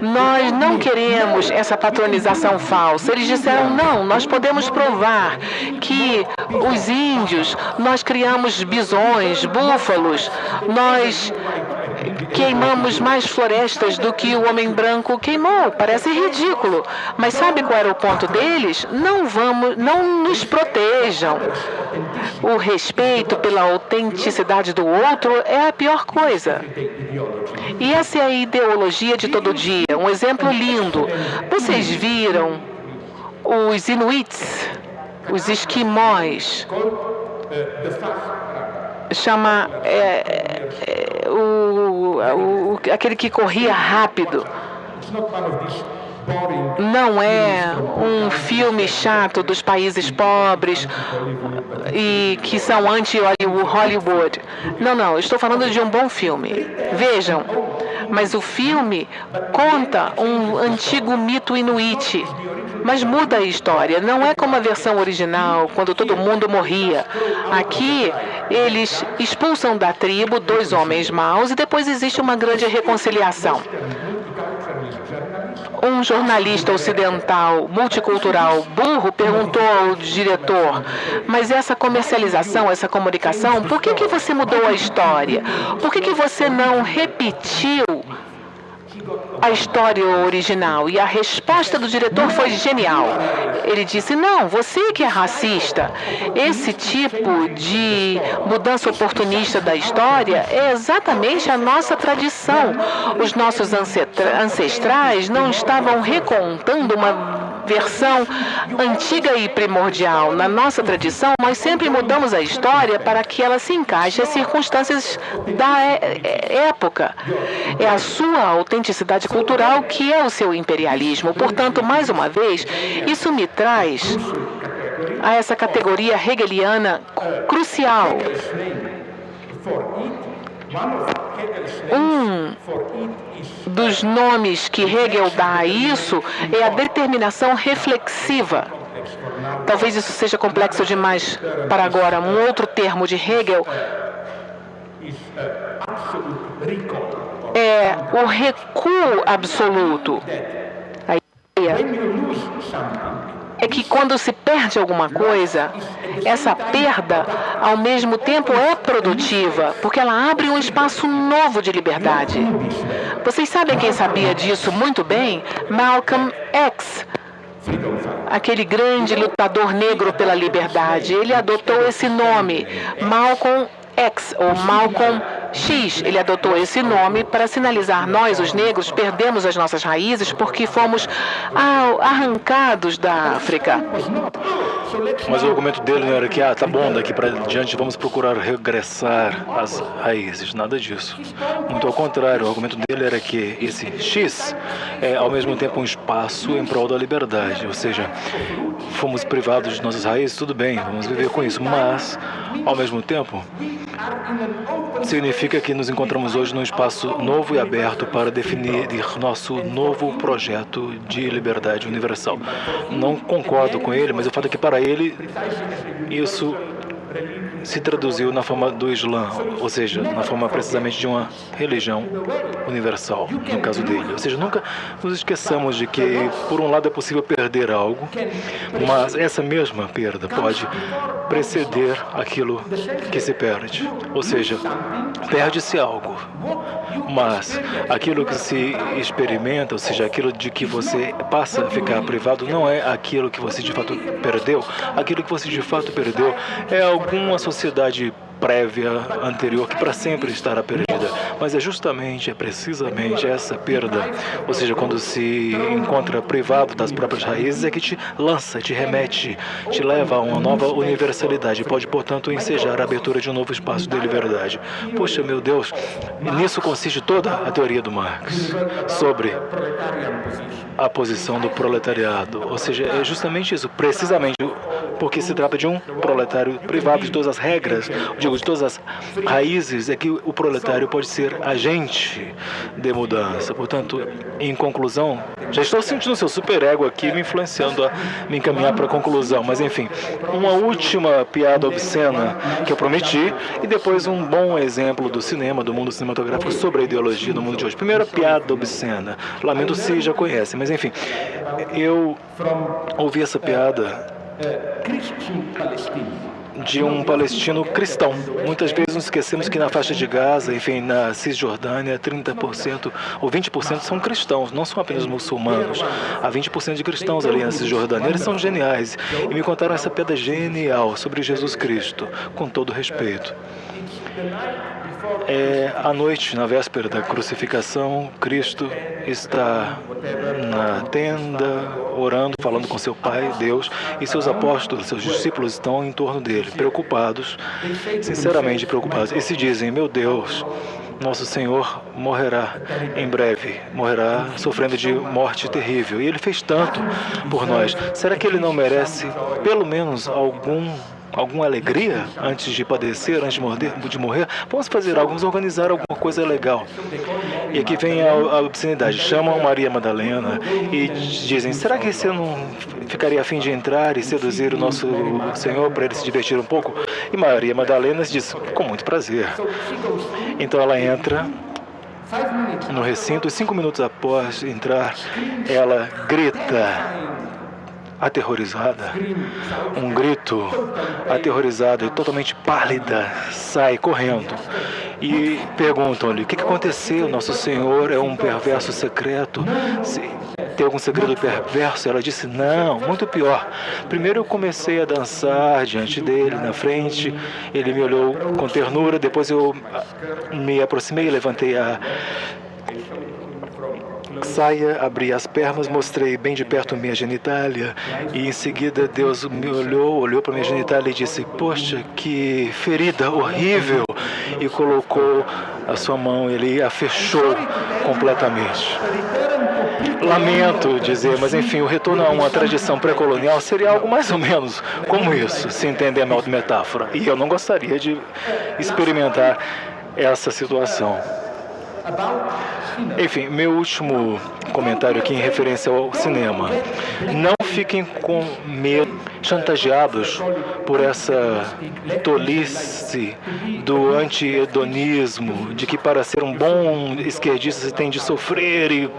Nós não queremos essa patronização falsa. Eles disseram: não, nós podemos provar que os índios, nós criamos bisões, búfalos, nós queimamos mais florestas do que o homem branco queimou. Parece ridículo. Mas sabe qual era o ponto deles? Não nos protejam. O respeito pela autenticidade do outro é a pior coisa. E essa é a ideologia de todo dia. Um exemplo lindo. Vocês viram os Inuits, os esquimós? Chama aquele que corria rápido. Não é um filme chato dos países pobres e que são anti-Hollywood. Não, eu estou falando de um bom filme. Vejam, mas o filme conta um antigo mito inuit, mas muda a história. Não é como a versão original, quando todo mundo morria. Aqui, eles expulsam da tribo 2 homens maus e depois existe uma grande reconciliação. Um jornalista ocidental, multicultural, burro, perguntou ao diretor: mas essa comercialização, essa comunicação, por que você mudou a história? Por que você não repetiu a história original? E a resposta do diretor foi genial. Ele disse: não, você que é racista. Esse tipo de mudança oportunista da história é exatamente a nossa tradição. Os nossos ancestrais não estavam recontando uma versão antiga e primordial. Na nossa tradição, nós sempre mudamos a história para que ela se encaixe às circunstâncias da época. É a sua autenticidade cultural que é o seu imperialismo. Portanto, mais uma vez, isso me traz a essa categoria hegeliana crucial. Um dos nomes que Hegel dá a isso é a determinação reflexiva. Talvez isso seja complexo demais para agora. Um outro termo de Hegel é o recuo absoluto. A ideia é que quando se perde alguma coisa, essa perda, ao mesmo tempo, é produtiva, porque ela abre um espaço novo de liberdade. Vocês sabem quem sabia disso muito bem? Malcolm X, aquele grande lutador negro pela liberdade. Ele adotou esse nome, Malcolm X, ou Malcolm X. Ele adotou esse nome para sinalizar: nós, os negros, perdemos as nossas raízes porque fomos arrancados da África. Mas o argumento dele não era que, tá bom, daqui para diante vamos procurar regressar às raízes. Nada disso. Muito ao contrário, o argumento dele era que esse X é, ao mesmo tempo, um espaço em prol da liberdade. Ou seja, fomos privados de nossas raízes, tudo bem, vamos viver com isso. Mas, ao mesmo tempo, significa que nos encontramos hoje num espaço novo e aberto para definir nosso novo projeto de liberdade universal. Não concordo com ele, mas o fato é que para ele isso se traduziu na forma do Islã, ou seja, na forma precisamente de uma religião universal, no caso dele. Ou seja, nunca nos esqueçamos de que, por um lado, é possível perder algo, mas essa mesma perda pode preceder aquilo que se perde. Ou seja, perde-se algo, mas aquilo que se experimenta, ou seja, aquilo de que você passa a ficar privado, não é aquilo que você de fato perdeu. Aquilo que você de fato perdeu é alguma sociedade prévia, anterior, que para sempre estará perdida. Mas é precisamente essa perda, ou seja, quando se encontra privado das próprias raízes, é que te lança, te remete, te leva a uma nova universalidade. Pode, portanto, ensejar a abertura de um novo espaço de liberdade. Poxa, meu Deus, nisso consiste toda a teoria do Marx sobre a posição do proletariado. Ou seja, é justamente isso, precisamente porque se trata de um proletário privado de todas as regras, de todas as raízes, é que o proletário pode ser agente de mudança. Portanto, em conclusão, já estou sentindo o seu superego aqui me influenciando a me encaminhar para a conclusão, mas enfim, uma última piada obscena que eu prometi e depois um bom exemplo do cinema, do mundo cinematográfico sobre a ideologia do mundo de hoje. Primeira piada obscena, lamento se já conhece, mas enfim, eu ouvi essa piada de um palestino cristão. Muitas vezes nos esquecemos que na faixa de Gaza, enfim, na Cisjordânia, 30% ou 20% são cristãos, não são apenas muçulmanos. Há 20% de cristãos ali na Cisjordânia. Eles são geniais e me contaram essa piada genial sobre Jesus Cristo, com todo respeito. À noite, na véspera da crucificação, Cristo está na tenda, orando, falando com seu Pai, Deus, e seus apóstolos, seus discípulos estão em torno dele, preocupados, sinceramente preocupados, e se dizem: meu Deus, nosso Senhor morrerá em breve, morrerá sofrendo de morte terrível, e ele fez tanto por nós. Será que ele não merece pelo menos alguma alegria antes de padecer, antes de morrer? Vamos fazer algo, vamos organizar alguma coisa legal. E aqui vem a obscenidade. Chamam Maria Madalena e dizem: será que você não ficaria a fim de entrar e seduzir o nosso Senhor para ele se divertir um pouco? E Maria Madalena diz: com muito prazer. Então ela entra no recinto e 5 minutos após entrar, ela grita, aterrorizada, um grito aterrorizado e totalmente pálida, sai correndo e perguntam-lhe: o que aconteceu? Nosso Senhor é um perverso secreto? Tem algum segredo perverso? Ela disse: não, muito pior. Primeiro eu comecei a dançar diante dele, na frente, ele me olhou com ternura, depois eu me aproximei e levantei saia, abri as pernas, mostrei bem de perto minha genitália e em seguida Deus me olhou para minha genitália e disse: poxa, que ferida horrível, e colocou a sua mão, ele a fechou completamente. Lamento dizer, mas enfim, o retorno a uma tradição pré-colonial seria algo mais ou menos como isso, se entender a metáfora. E eu não gostaria de experimentar essa situação. Enfim, meu último comentário aqui em referência ao cinema. Não fiquem com medo, chantageados por essa tolice do anti-hedonismo, de que para ser um bom esquerdista você tem de sofrer e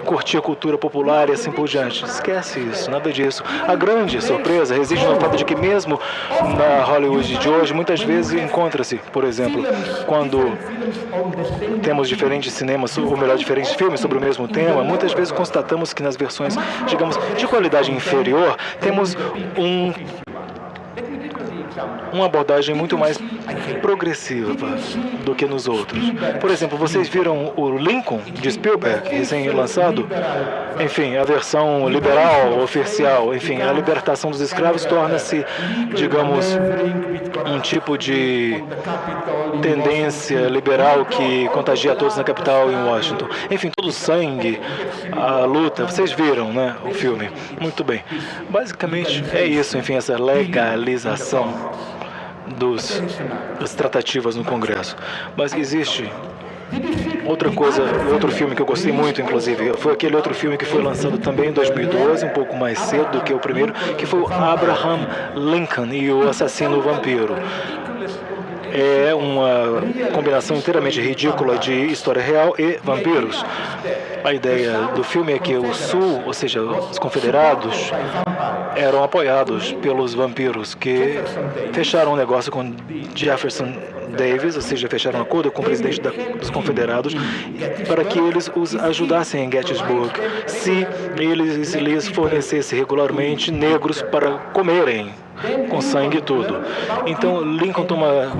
curtir a cultura popular e assim por diante. Esquece isso, nada disso. A grande surpresa reside no fato de que mesmo na Hollywood de hoje, muitas vezes encontra-se, por exemplo, quando temos diferentes cinemas, ou melhor, diferentes filmes sobre o mesmo tema, muitas vezes constatamos que nas versões, digamos, de qualidade inferior, temos uma abordagem muito mais progressiva do que nos outros. Por exemplo, vocês viram o Lincoln, de Spielberg, recém-lançado? Enfim, a versão liberal, oficial, enfim, a libertação dos escravos torna-se, digamos, um tipo de tendência liberal que contagia a todos na capital, em Washington. Enfim, todo o sangue, a luta, vocês viram, né, o filme? Muito bem. Basicamente é isso, enfim, essa legalização das tratativas no Congresso. Mas existe outra coisa, outro filme que eu gostei muito, inclusive, foi aquele outro filme que foi lançado também em 2012, um pouco mais cedo do que o primeiro, que foi o Abraham Lincoln e o Assassino Vampiro. É uma combinação inteiramente ridícula de história real e vampiros. A ideia do filme é que o Sul, ou seja, os confederados, eram apoiados pelos vampiros que fecharam um negócio com Jefferson Davis, ou seja, fecharam um acordo com o presidente dos confederados para que eles os ajudassem em Gettysburg se eles lhes fornecessem regularmente negros para comerem com sangue e tudo. Então Lincoln toma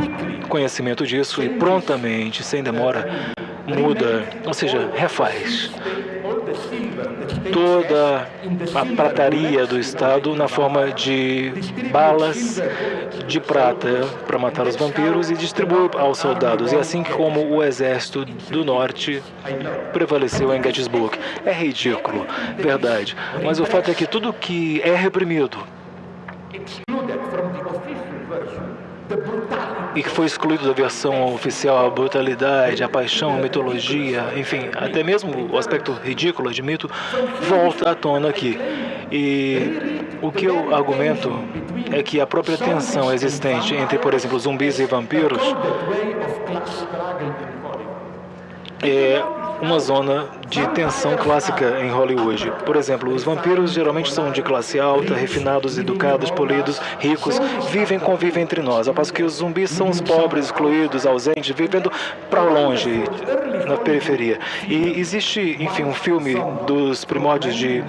conhecimento disso e prontamente, sem demora, muda, ou seja, refaz toda a prataria do Estado na forma de balas de prata para matar os vampiros e distribui aos soldados. E assim como o exército do norte prevaleceu em Gettysburg. É ridículo, verdade. Mas o fato é que tudo que é reprimido e que foi excluído da versão oficial, a brutalidade, a paixão, a mitologia, enfim, até mesmo o aspecto ridículo, admito, volta à tona aqui. E o que eu argumento é que a própria tensão existente entre, por exemplo, zumbis e vampiros é uma zona de tensão clássica em Hollywood. Por exemplo, os vampiros geralmente são de classe alta, refinados, educados, polidos, ricos, convivem entre nós, ao passo que os zumbis são os pobres, excluídos, ausentes, vivendo para longe, na periferia. E existe, enfim, um filme dos primórdios de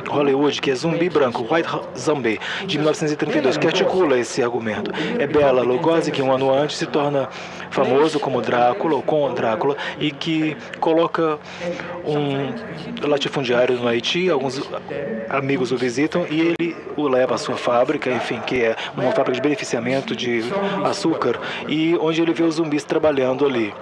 Hollywood, que é Zumbi Branco, White Zombie, de 1932, que articula esse argumento. É Bela Lugosi, que um ano antes se torna famoso como Drácula, ou com Drácula, e que coloca um latifundiário no Haiti, alguns amigos o visitam e ele o leva à sua fábrica, enfim, que é uma fábrica de beneficiamento de açúcar, e onde ele vê os zumbis trabalhando ali,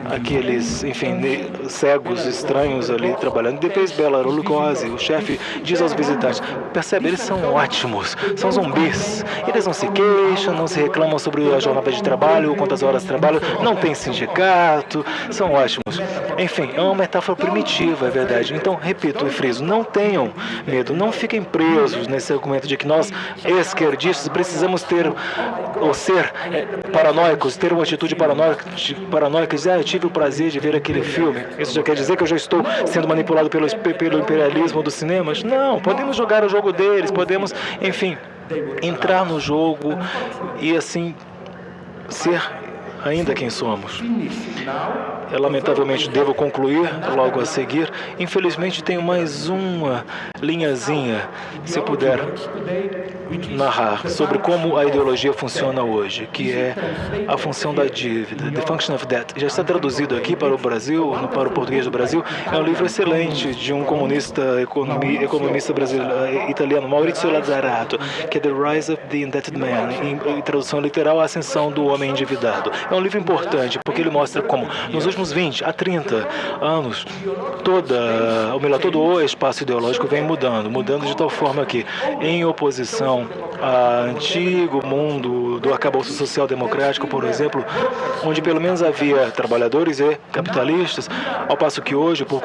aqueles, enfim, cegos estranhos ali trabalhando. Depois Bela Lugosi, o chefe, diz aos visitantes: percebe, eles são ótimos, são zumbis, eles não se queixam, não se reclamam sobre a jornada de trabalho, quantas horas trabalham, não tem sindicato, são ótimos. Enfim, é uma metáfora primitiva, é verdade. Então, repito e friso, não tenham medo, não fiquem presos nesse argumento de que nós, esquerdistas, precisamos ter, ou ser paranoicos, ter uma atitude paranoica, dizer: eu tive o prazer de ver aquele filme. Isso já quer dizer que eu já estou sendo manipulado pelo imperialismo dos cinemas? Não, podemos jogar o jogo deles, podemos, enfim, entrar no jogo e assim ser ainda quem somos. Lamentavelmente devo concluir logo a seguir. Infelizmente tenho mais uma linhazinha, se eu puder narrar, sobre como a ideologia funciona hoje, que é a função da dívida, The Function of Debt. Já está traduzido aqui para o Brasil, para o português do Brasil. É um livro excelente de um economista brasileiro, italiano, Maurizio Lazzarato, que é The Rise of the Indebted Man, em tradução literal, A Ascensão do Homem Endividado. É um livro importante, porque ele mostra como, nos últimos 20 a 30 anos, todo o espaço ideológico vem mudando de tal forma que, em oposição ao antigo mundo do arcabouço social democrático, por exemplo, onde pelo menos havia trabalhadores e capitalistas, ao passo que hoje, por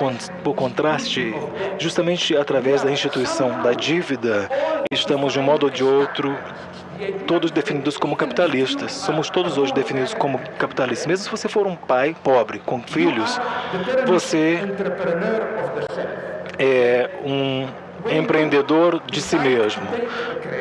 contraste, justamente através da instituição da dívida, estamos de um modo ou de outro todos definidos como capitalistas. Somos todos hoje definidos como capitalistas. Mesmo se você for um pai pobre, com filhos, você é um empreendedor de si mesmo.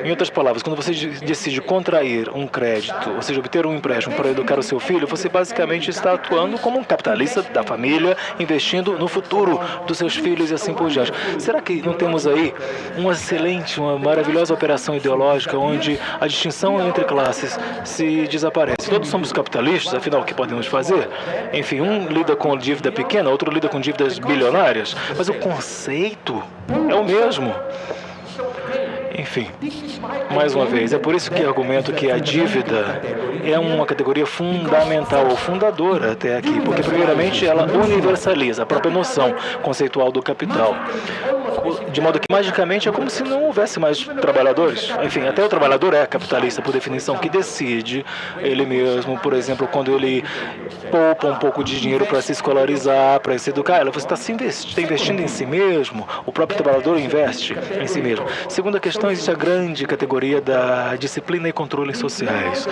Em outras palavras, quando você decide contrair um crédito, ou seja, obter um empréstimo para educar o seu filho, você basicamente está atuando como um capitalista da família, investindo no futuro dos seus filhos e assim por diante. Será que não temos aí uma maravilhosa operação ideológica onde a distinção entre classes se desaparece? Todos somos capitalistas, afinal, o que podemos fazer? Enfim, um lida com dívida pequena, outro lida com dívidas bilionárias, mas o conceito é o mesmo. Enfim, mais uma vez, é por isso que argumento que a dívida é uma categoria fundamental ou fundadora até aqui, porque primeiramente ela universaliza a própria noção conceitual do capital, de modo que magicamente é como se não houvesse mais trabalhadores. Enfim, até o trabalhador é capitalista por definição, que decide ele mesmo, por exemplo, quando ele poupa um pouco de dinheiro para se escolarizar, para se educar, você está investindo em si mesmo, o próprio trabalhador investe em si mesmo. Segunda questão, existe a grande categoria da disciplina e controle sociais.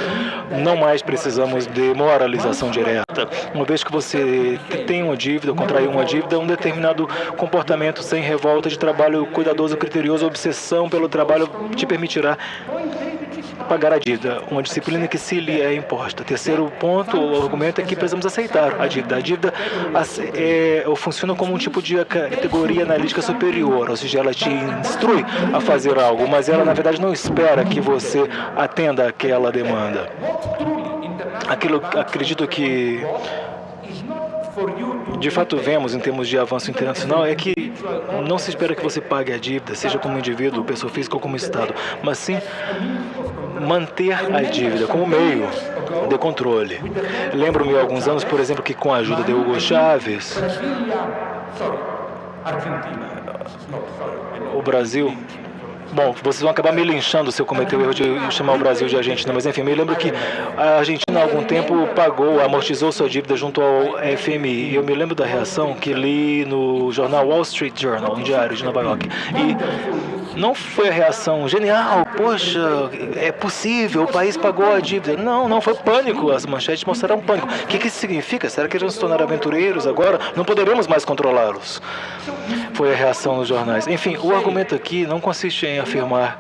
Não mais precisamos de moralização direta. Uma vez que você tem uma dívida, contraiu uma dívida, um determinado comportamento sem revolta de trabalho cuidadoso, criterioso, obsessão pelo trabalho te permitirá pagar a dívida, uma disciplina que se lhe é imposta. Terceiro ponto, o argumento é que precisamos aceitar a dívida. A dívida funciona como um tipo de categoria analítica superior, ou seja, ela te instrui a fazer algo, mas ela na verdade não espera que você atenda àquela demanda. Acredito que de fato vemos em termos de avanço internacional é que não se espera que você pague a dívida, seja como indivíduo, pessoa física ou como Estado, mas sim manter a dívida como meio de controle. Lembro-me há alguns anos, por exemplo, que com a ajuda de Hugo Chávez, o Brasil... Bom, vocês vão acabar me linchando se eu cometer o erro de chamar o Brasil de Argentina, mas enfim, me lembro que a Argentina há algum tempo amortizou sua dívida junto ao FMI. Eu me lembro da reação que li no jornal Wall Street Journal, um diário de Nova York. E não foi a reação genial, poxa, é possível, o país pagou a dívida. Não foi pânico, as manchetes mostraram pânico. O que isso significa? Será que eles vão se tornar aventureiros agora? Não poderemos mais controlá-los. Foi a reação nos jornais. Enfim, o argumento aqui não consiste em afirmar,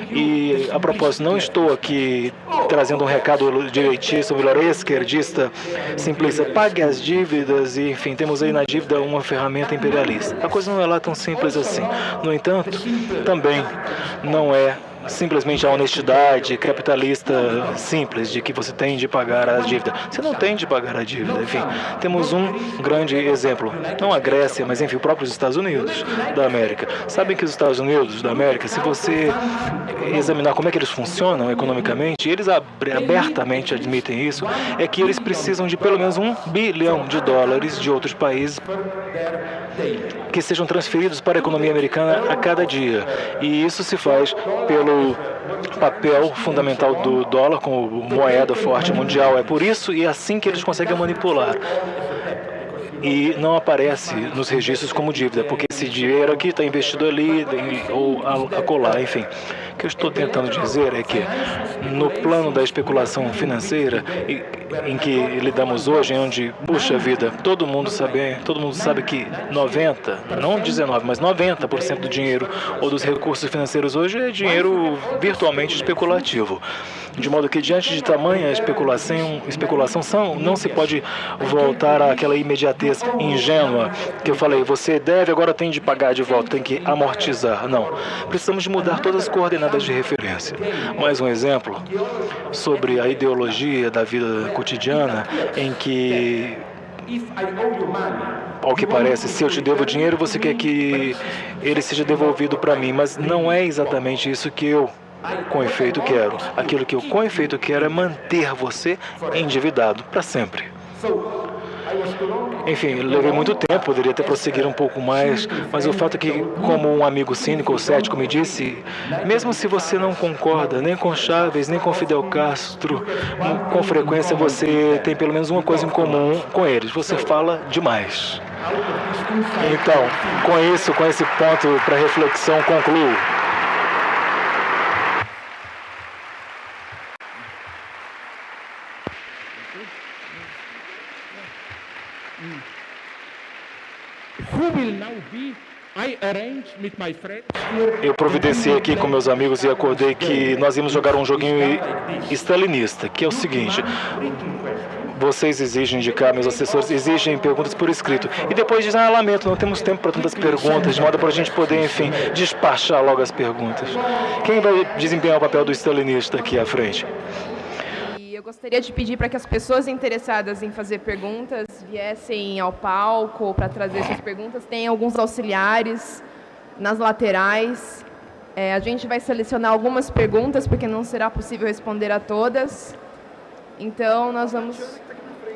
e a propósito, não estou aqui trazendo um recado direitista, melhor, esquerdista, simplista, pague as dívidas e, enfim, temos aí na dívida uma ferramenta imperialista. A coisa não é lá tão simples assim. No entanto, também não é simplesmente a honestidade capitalista simples de que você tem de pagar a dívida. Você não tem de pagar a dívida. Enfim, temos um grande exemplo. Não a Grécia, mas enfim, os próprios Estados Unidos da América. Sabem que os Estados Unidos da América, se você examinar como é que eles funcionam economicamente, eles abertamente admitem isso, é que eles precisam de pelo menos $1 bilhão de outros países que sejam transferidos para a economia americana a cada dia. E isso se faz pelo papel fundamental do dólar como moeda forte mundial. É por isso e é assim que eles conseguem manipular. E não aparece nos registros como dívida, porque esse dinheiro aqui está investido ali ou acolá, enfim. O que eu estou tentando dizer é que no plano da especulação financeira em que lidamos hoje, onde, puxa vida, todo mundo sabe que 90, não 19, mas 90% do dinheiro ou dos recursos financeiros hoje é dinheiro virtualmente especulativo. De modo que, diante de tamanha especulação não se pode voltar àquela imediatez ingênua que eu falei, você deve, agora tem de pagar de volta, tem que amortizar. Não. Precisamos de mudar todas as coordenadas de referência. Mais um exemplo sobre a ideologia da vida cotidiana, em que, ao que parece, se eu te devo dinheiro, você quer que ele seja devolvido para mim, mas não é exatamente isso que eu, com efeito, quero. Aquilo que eu, com efeito, quero é manter você endividado para sempre. Enfim, levei muito tempo, poderia até prosseguir um pouco mais, mas o fato é que, como um amigo cínico ou cético me disse, mesmo se você não concorda nem com Chávez, nem com Fidel Castro, com frequência você tem pelo menos uma coisa em comum com eles, você fala demais. Então, com esse ponto para reflexão, concluo. Eu providenciei aqui com meus amigos e acordei que nós íamos jogar um joguinho stalinista, que é o seguinte: vocês exigem de cá, meus assessores exigem perguntas por escrito, e depois dizem, lamento, não temos tempo para tantas perguntas, de modo para a gente poder, enfim, despachar logo as perguntas. Quem vai desempenhar o papel do stalinista aqui à frente? Eu gostaria de pedir para que as pessoas interessadas em fazer perguntas viessem ao palco para trazer suas perguntas. Tem alguns auxiliares nas laterais. A gente vai selecionar algumas perguntas, porque não será possível responder a todas. Então, nós vamos...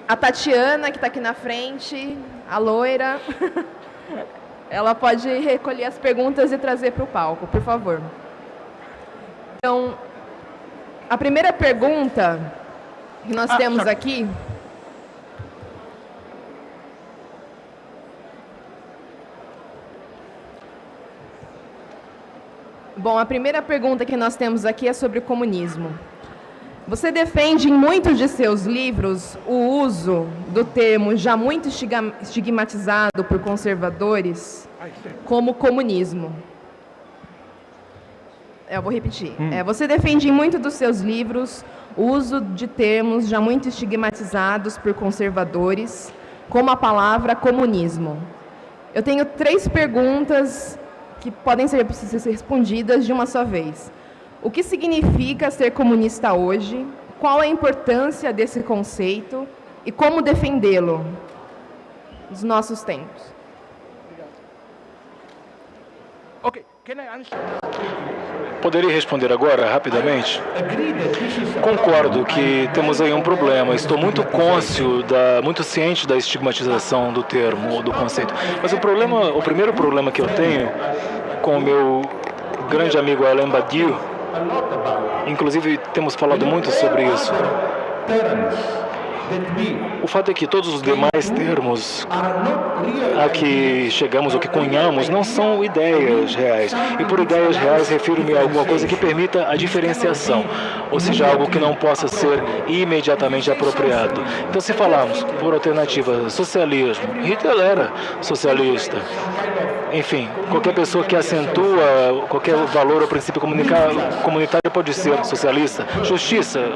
A Tatiana, que está aqui na frente, a loira, ela pode recolher as perguntas e trazer para o palco, por favor. Então, a primeira pergunta que nós temos aqui... Bom, a primeira pergunta que nós temos aqui é sobre o comunismo. Você defende em muitos de seus livros o uso do termo já muito estigmatizado por conservadores como comunismo. Eu vou repetir. Você defende em muitos dos seus livros o uso de termos já muito estigmatizados por conservadores, como a palavra comunismo. Eu tenho 3 perguntas que podem ser respondidas de uma só vez. O que significa ser comunista hoje? Qual a importância desse conceito? E como defendê-lo nos nossos tempos? Poderia responder agora, rapidamente? Concordo que temos aí um problema. Estou muito muito ciente da estigmatização do termo ou do conceito. Mas o primeiro problema que eu tenho com o meu grande amigo Alain Badiou, inclusive temos falado muito sobre isso, o fato é que todos os demais termos a que chegamos ou que cunhamos não são ideias reais. E por ideias reais refiro-me a alguma coisa que permita a diferenciação, ou seja, algo que não possa ser imediatamente apropriado. Então, se falarmos por alternativa socialismo, Hitler era socialista. Enfim, qualquer pessoa que acentua qualquer valor ou princípio comunitário pode ser socialista. Justiça,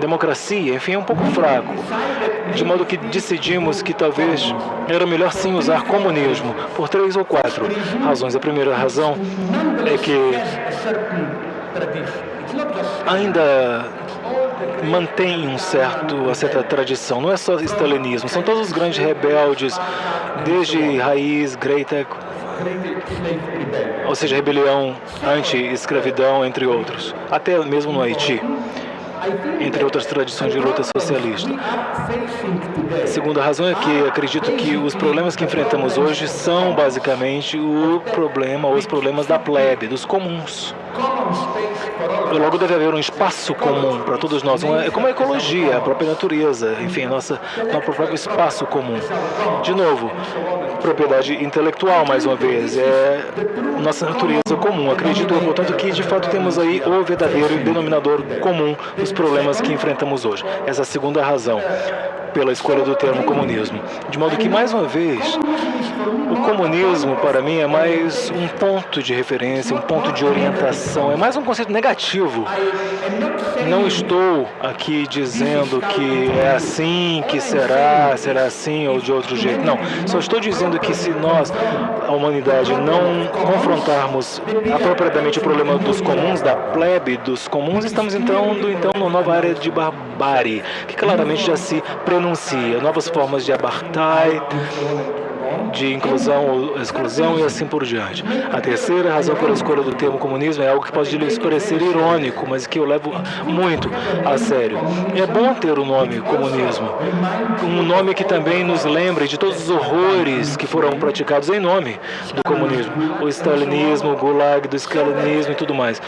democracia, enfim, é um pouco fraco. De modo que decidimos que talvez era melhor sim usar comunismo, por 3 ou 4 razões. A primeira razão é que ainda mantém uma certa tradição. Não é só stalinismo, são todos os grandes rebeldes, desde Raiz, Greita, ou seja, rebelião anti-escravidão, entre outros, até mesmo no Haiti, entre outras tradições de luta socialista. A segunda razão é que acredito que os problemas que enfrentamos hoje são basicamente os problemas da plebe, dos comuns. logo deve haver um espaço comum para todos nós. É como a ecologia, a própria natureza, enfim, nosso próprio espaço comum. De novo, propriedade intelectual, mais uma vez, é nossa natureza comum. Acredito, portanto, que de fato temos aí o verdadeiro denominador comum dos problemas que enfrentamos hoje. Essa é a segunda razão pela escolha do termo comunismo. De modo que, mais uma vez, o comunismo, para mim, é mais um ponto de referência, um ponto de orientação, é mais um conceito negativo. Não estou aqui dizendo que é assim, que será assim ou de outro jeito. Não, só estou dizendo que se nós, a humanidade, não confrontarmos apropriadamente o problema dos comuns, da plebe dos comuns, estamos entrando então numa nova área de barbárie, que claramente já se prenuncia, novas formas de apartheid, de inclusão ou exclusão e assim por diante. A terceira razão pela escolha do termo comunismo é algo que pode lhe parecer irônico, mas que eu levo muito a sério. É bom ter o nome comunismo, um nome que também nos lembre de todos os horrores que foram praticados em nome do comunismo, o stalinismo, o gulag do stalinismo e tudo mais.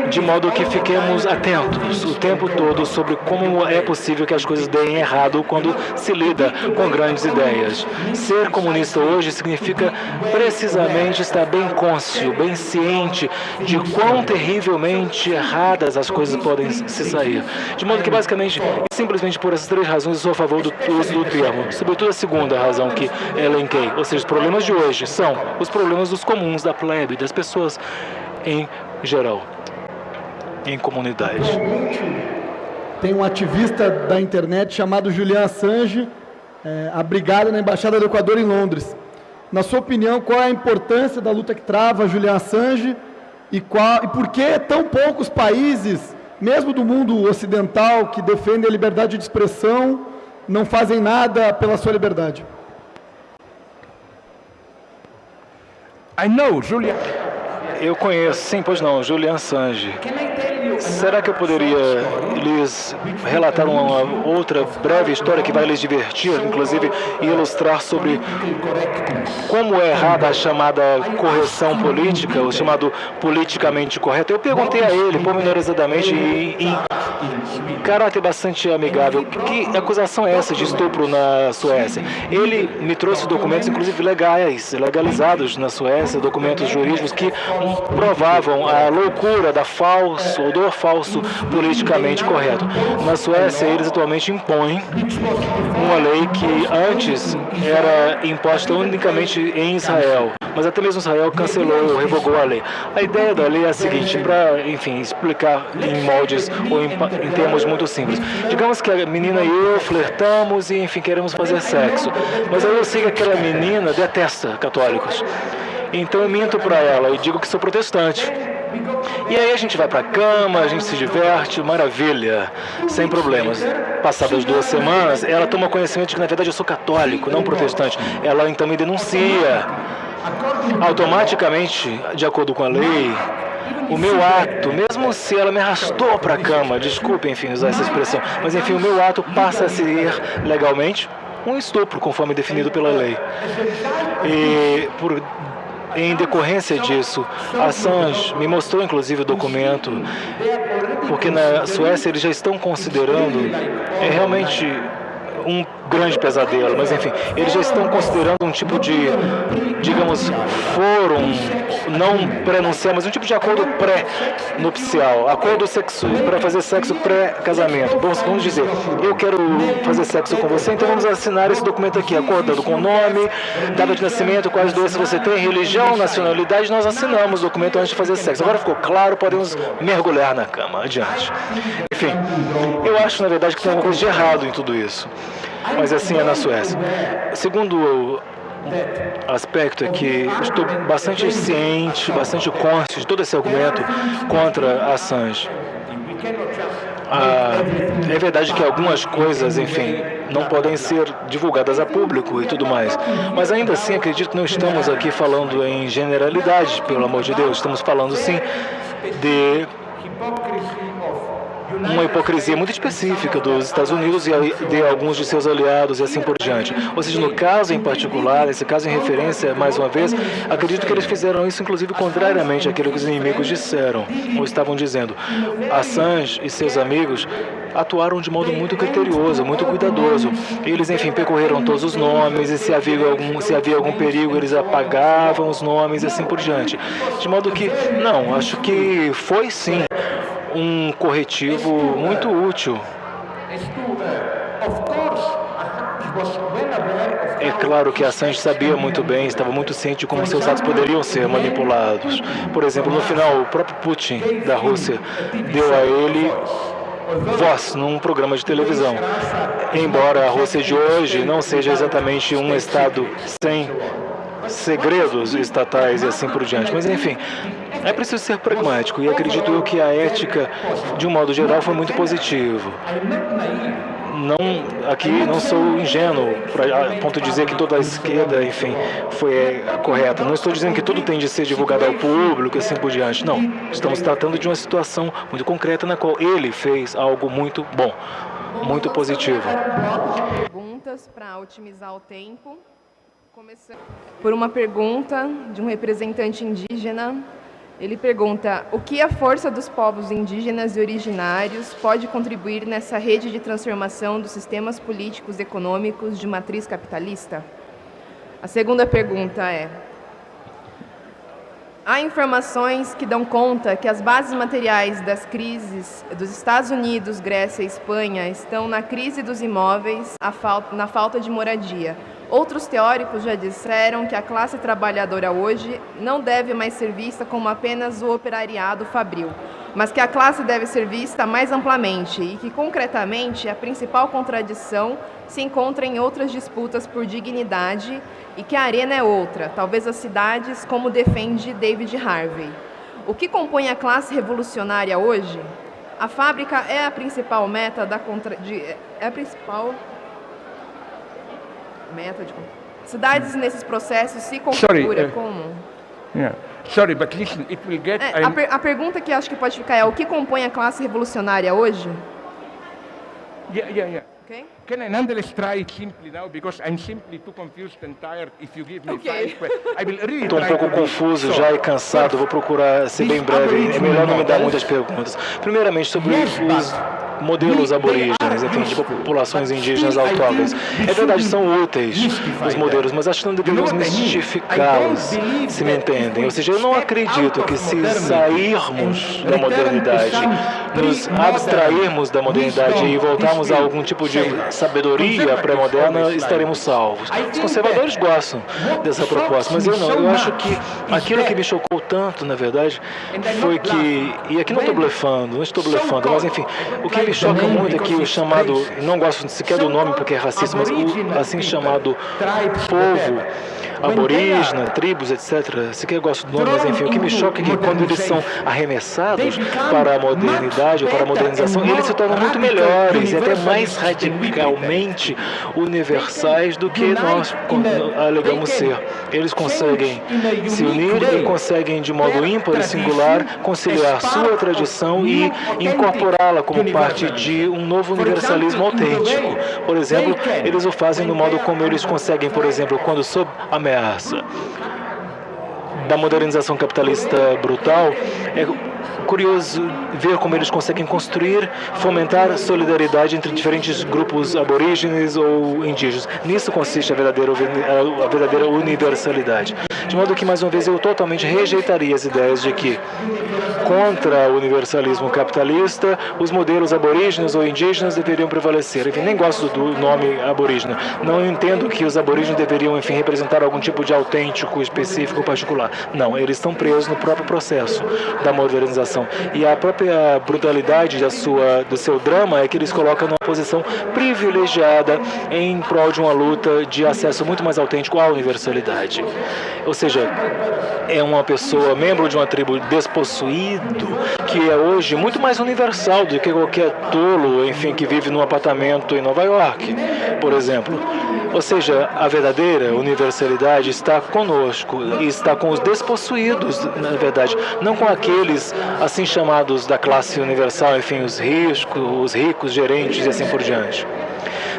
De modo que fiquemos atentos o tempo todo sobre como é possível que as coisas deem errado quando se lida com grandes ideias. Ser comunista hoje significa precisamente estar bem cônscio, bem ciente de quão terrivelmente erradas as coisas podem se sair. De modo que, basicamente, simplesmente por essas três razões, eu sou a favor do uso do termo. Sobretudo a segunda razão que elenquei. Ou seja, os problemas de hoje são os problemas dos comuns, da plebe, das pessoas em geral, em comunidade. Tem um ativista da internet chamado Julian Assange, abrigado na Embaixada do Equador em Londres. Na sua opinião, qual é a importância da luta que trava Julian Assange e por que tão poucos países, mesmo do mundo ocidental, que defendem a liberdade de expressão, não fazem nada pela sua liberdade? Eu conheço, sim, pois não, Julian Assange. Será que eu poderia lhes relatar uma outra breve história que vai lhes divertir, inclusive, e ilustrar sobre como é errada a chamada correção política, o chamado politicamente correto? Eu perguntei a ele, pormenorizadamente, em caráter bastante amigável, que acusação é essa de estupro na Suécia? Ele me trouxe documentos, inclusive legalizados na Suécia, documentos jurídicos que provavam a loucura do falso politicamente correto. Na Suécia, eles atualmente impõem uma lei que antes era imposta unicamente em Israel, mas até mesmo Israel cancelou ou revogou a lei. A ideia da lei é a seguinte, para, enfim, explicar em moldes ou em termos muito simples. Digamos que a menina e eu flertamos e, enfim, queremos fazer sexo, mas aí eu sei que aquela menina detesta católicos. Então eu minto para ela e digo que sou protestante. E aí a gente vai para a cama, a gente se diverte, maravilha, sem problemas. Passadas 2 semanas, ela toma conhecimento de que na verdade eu sou católico, não protestante. Ela então me denuncia. Automaticamente, de acordo com a lei, o meu ato, mesmo se ela me arrastou para a cama, desculpe, enfim, usar essa expressão, mas enfim, o meu ato passa a ser legalmente um estupro, conforme definido pela lei. E em decorrência disso, Assange me mostrou inclusive o documento, porque na Suécia eles já estão considerando, é realmente um grande pesadelo, mas enfim, eles já estão considerando um tipo de, digamos, fórum, não pré-nupcial, mas um tipo de acordo pré-nupcial, acordo sexo para fazer sexo pré-casamento. Vamos dizer, eu quero fazer sexo com você, então vamos assinar esse documento aqui, acordando com o nome, data de nascimento, quais doenças você tem, religião, nacionalidade, nós assinamos o documento antes de fazer sexo. Agora ficou claro, podemos mergulhar na cama, adiante. Enfim, eu acho na verdade que tem alguma coisa de errado em tudo isso. Mas assim é na Suécia. Segundo aspecto é que estou bastante ciente, bastante consciente de todo esse argumento contra Assange. É verdade que algumas coisas, enfim, não podem ser divulgadas a público e tudo mais. Mas ainda assim acredito que não estamos aqui falando em generalidade, pelo amor de Deus. Estamos falando sim de uma hipocrisia muito específica dos Estados Unidos e de alguns de seus aliados e assim por diante. Ou seja, no caso em particular, esse caso em referência, mais uma vez, acredito que eles fizeram isso, inclusive, contrariamente àquilo que os inimigos disseram, ou estavam dizendo. Assange e seus amigos atuaram de modo muito criterioso, muito cuidadoso. Eles, enfim, percorreram todos os nomes e se havia algum perigo, eles apagavam os nomes e assim por diante. De modo que, não, acho que foi sim um corretivo muito útil. É claro que Assange sabia muito bem, estava muito ciente de como seus atos poderiam ser manipulados. Por exemplo, no final, o próprio Putin da Rússia deu a ele voz num programa de televisão. Embora a Rússia de hoje não seja exatamente um estado sem segredos estatais e assim por diante. Mas, enfim, é preciso ser pragmático e acredito eu que a ética, de um modo geral, foi muito positiva. Aqui não sou ingênuo a ponto de dizer que toda a esquerda, enfim, foi correta. Não estou dizendo que tudo tem de ser divulgado ao público e assim por diante. Não, estamos tratando de uma situação muito concreta na qual ele fez algo muito bom, muito positivo. Perguntas para otimizar o tempo. Começando por uma pergunta de um representante indígena. Ele pergunta: o que a força dos povos indígenas e originários pode contribuir nessa rede de transformação dos sistemas políticos e econômicos de matriz capitalista? A segunda pergunta é: há informações que dão conta que as bases materiais das crises dos Estados Unidos, Grécia e Espanha estão na crise dos imóveis, na falta de moradia. Outros teóricos já disseram que a classe trabalhadora hoje não deve mais ser vista como apenas o operariado fabril, mas que a classe deve ser vista mais amplamente e que, concretamente, a principal contradição se encontra em outras disputas por dignidade e que a arena é outra, talvez as cidades, como defende David Harvey. O que compõe a classe revolucionária hoje? A fábrica é a principal meta cidades nesses processos se configura como... Sorry, but listen, it will get... A pergunta que acho que pode ficar é: o que compõe a classe revolucionária hoje? Yeah. Okay. Can I nonetheless try it simply now, because I'm simply too confused and tired. If you give me 5 questions, I will really Estou um pouco confuso já e cansado, vou procurar ser bem breve. É melhor não me dar muitas perguntas. Primeiramente, sobre os modelos aborígenes, enfim, de populações indígenas autóctones. É verdade, são úteis os modelos, mas acho que não deveríamos mistificá-los, se me entendem. Ou seja, eu não acredito que se sairmos da modernidade, nos abstrairmos da modernidade e voltarmos a algum tipo de sabedoria pré-moderna, estaremos salvos. Os conservadores gostam dessa proposta, mas eu não. Eu acho que aquilo que me chocou tanto, na verdade, foi que, e aqui não estou blefando, mas enfim, o que me choca muito é que o chamado, não gosto sequer do nome porque é racista, mas o assim chamado povo aborígena, tribos, etc. Sequer gosto do nome, mas enfim, o que me choca é que quando eles são arremessados para a modernidade ou para a modernização, eles se tornam muito melhores e até mais radicalmente universais do que nós alegamos ser. Eles conseguem se unir e conseguem, de modo ímpar e singular, conciliar sua tradição e incorporá-la como parte de um novo universalismo autêntico. Por exemplo, eles o fazem no modo como eles conseguem, por exemplo, quando sob ameaça da modernização capitalista brutal, é curioso ver como eles conseguem construir, fomentar solidariedade entre diferentes grupos aborígenes ou indígenas. Nisso consiste a verdadeira universalidade. De modo que, mais uma vez, eu totalmente rejeitaria as ideias de que, contra o universalismo capitalista, os modelos aborígenes ou indígenas deveriam prevalecer. Enfim, nem gosto do nome aborígena. Não entendo que os aborígenes deveriam, enfim, representar algum tipo de autêntico, específico, particular. Não, eles estão presos no próprio processo da modernização. E a própria brutalidade do seu drama é que eles colocam numa posição privilegiada em prol de uma luta de acesso muito mais autêntico à universalidade. Ou seja, é uma pessoa, membro de uma tribo despossuído, que é hoje muito mais universal do que qualquer tolo, enfim, que vive num apartamento em Nova York. por exemplo. Ou seja, a verdadeira universalidade está conosco, e está com os despossuídos, na verdade, não com aqueles assim chamados da classe universal, enfim, os ricos, gerentes e assim por diante.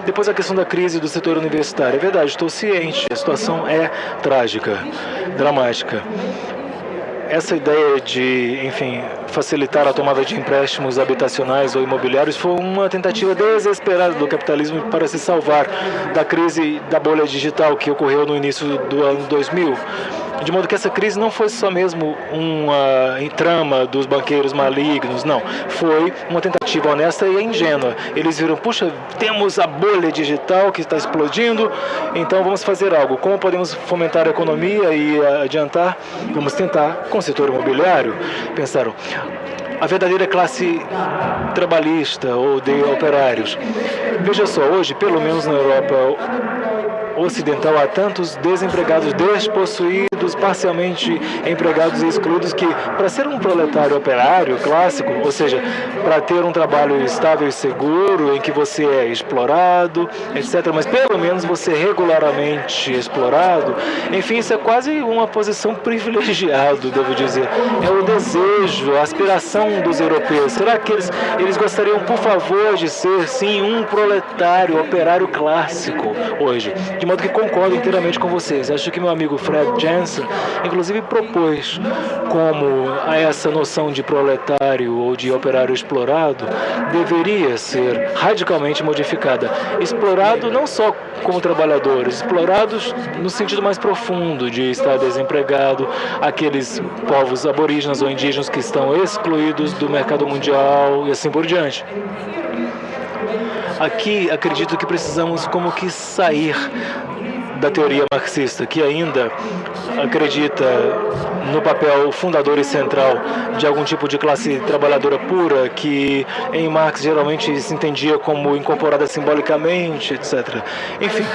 Depois a questão da crise do setor universitário. É verdade, estou ciente, a situação é trágica, dramática. Essa ideia de, enfim, facilitar a tomada de empréstimos habitacionais ou imobiliários foi uma tentativa desesperada do capitalismo para se salvar da crise da bolha digital que ocorreu no início do ano 2000. De modo que essa crise não foi só mesmo uma trama dos banqueiros malignos, não. Foi uma tentativa honesta e ingênua. Eles viram, puxa, temos a bolha digital que está explodindo, então vamos fazer algo. Como podemos fomentar a economia e adiantar? Vamos tentar com o setor imobiliário. Pensaram, a verdadeira classe trabalhista ou de operários. Veja só, hoje, pelo menos na Europa ocidental, há tantos desempregados, despossuídos, parcialmente empregados e excluídos que, para ser um proletário operário clássico, ou seja, para ter um trabalho estável e seguro, em que você é explorado, etc., mas pelo menos você é regularmente explorado, enfim, isso é quase uma posição privilegiada, devo dizer. É o desejo, a aspiração dos europeus. Será que eles gostariam, por favor, de ser, sim, um proletário operário clássico hoje? De modo que concordo inteiramente com vocês. Acho que meu amigo Fred Jensen, inclusive, propôs como essa noção de proletário ou de operário explorado deveria ser radicalmente modificada. Explorado não só como trabalhadores, explorados no sentido mais profundo de estar desempregado, aqueles povos aborígenes ou indígenas que estão excluídos do mercado mundial e assim por diante. Aqui acredito que precisamos como que sair da teoria marxista, que ainda acredita no papel fundador e central de algum tipo de classe trabalhadora pura, que em Marx geralmente se entendia como incorporada simbolicamente, etc. Enfim,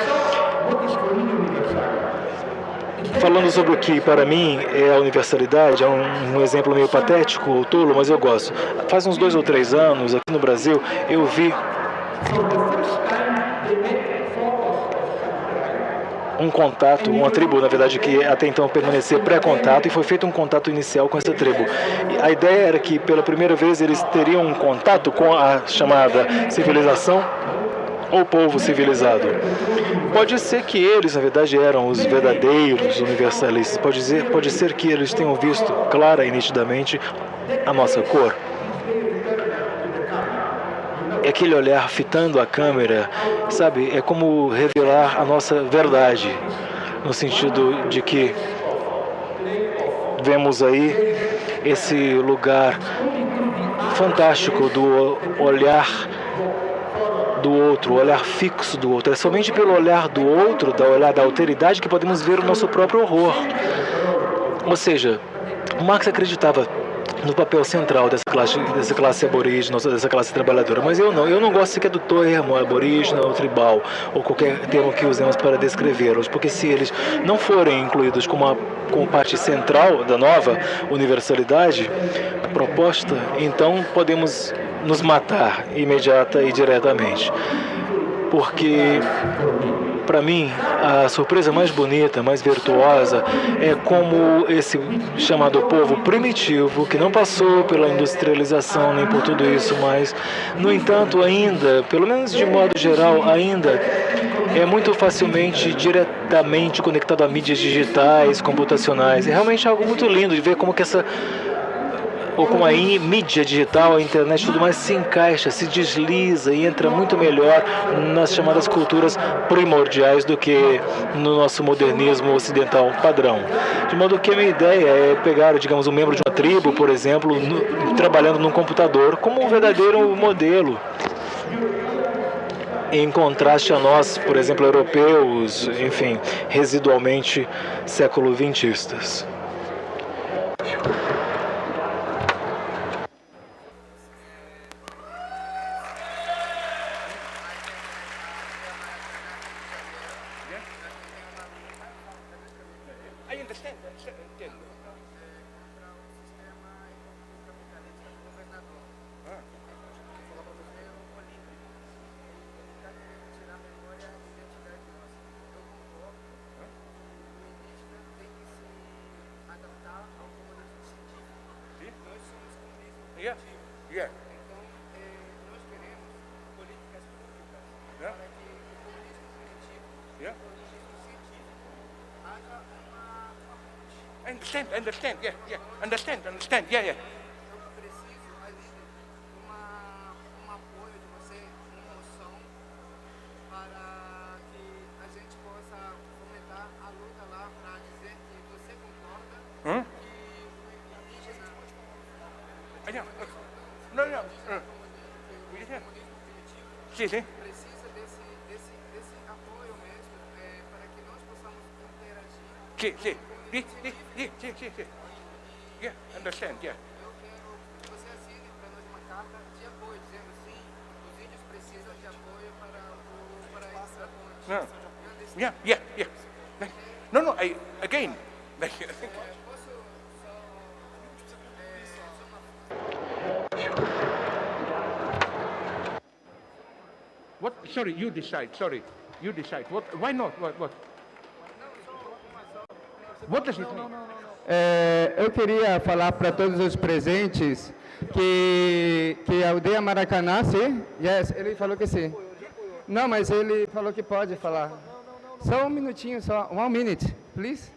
falando sobre o que para mim é a universalidade, é um exemplo meio patético ou tolo, mas eu gosto. Faz uns 2 ou 3 anos, aqui no Brasil, eu vi um contato, uma tribo, na verdade, que até então permanecia pré-contato, e foi feito um contato inicial com essa tribo. E a ideia era que, pela primeira vez, eles teriam um contato com a chamada civilização ou povo civilizado. Pode ser que eles, na verdade, eram os verdadeiros universalistas. Pode ser que eles tenham visto clara e nitidamente a nossa cor. É aquele olhar fitando a câmera, sabe? É como revelar a nossa verdade, no sentido de que vemos aí esse lugar fantástico do olhar do outro, o olhar fixo do outro. É somente pelo olhar do outro, da olhar da alteridade, que podemos ver o nosso próprio horror. Ou seja, Marx acreditava no papel central dessa classe aborígena, dessa classe trabalhadora. Mas eu não gosto sequer do termo aborígena ou tribal, ou qualquer termo que usemos para descrevê-los, porque se eles não forem incluídos como parte central da nova universalidade proposta, então podemos nos matar imediata e diretamente. Porque, para mim, a surpresa mais bonita, mais virtuosa, é como esse chamado povo primitivo, que não passou pela industrialização nem por tudo isso, mas, no entanto, ainda, pelo menos de modo geral, ainda é muito facilmente, diretamente conectado a mídias digitais, computacionais. É realmente algo muito lindo de ver como que como a mídia digital, a internet, tudo mais se encaixa, se desliza e entra muito melhor nas chamadas culturas primordiais do que no nosso modernismo ocidental padrão. De modo que a minha ideia é pegar, digamos, um membro de uma tribo, por exemplo, trabalhando num computador, como um verdadeiro modelo, em contraste a nós, por exemplo, europeus, enfim, residualmente século-vintistas. Understand, understand, yeah. Sim. Precisa desse apoio mesmo para que nós possamos interagir. Sim. Yeah, understand, yeah. Eu quero que você assine para nós uma carta de apoio, dizendo sim, os índios precisam de apoio para essa ponte. Yeah. No, again. What? Sorry, you decide. What? Why not? What? What does it mean? Eu queria falar para todos os presentes que a aldeia Maracanã, sim? Yes, ele falou que sim. Não, mas ele falou que pode falar. Só um minutinho, só. 1 minute, please.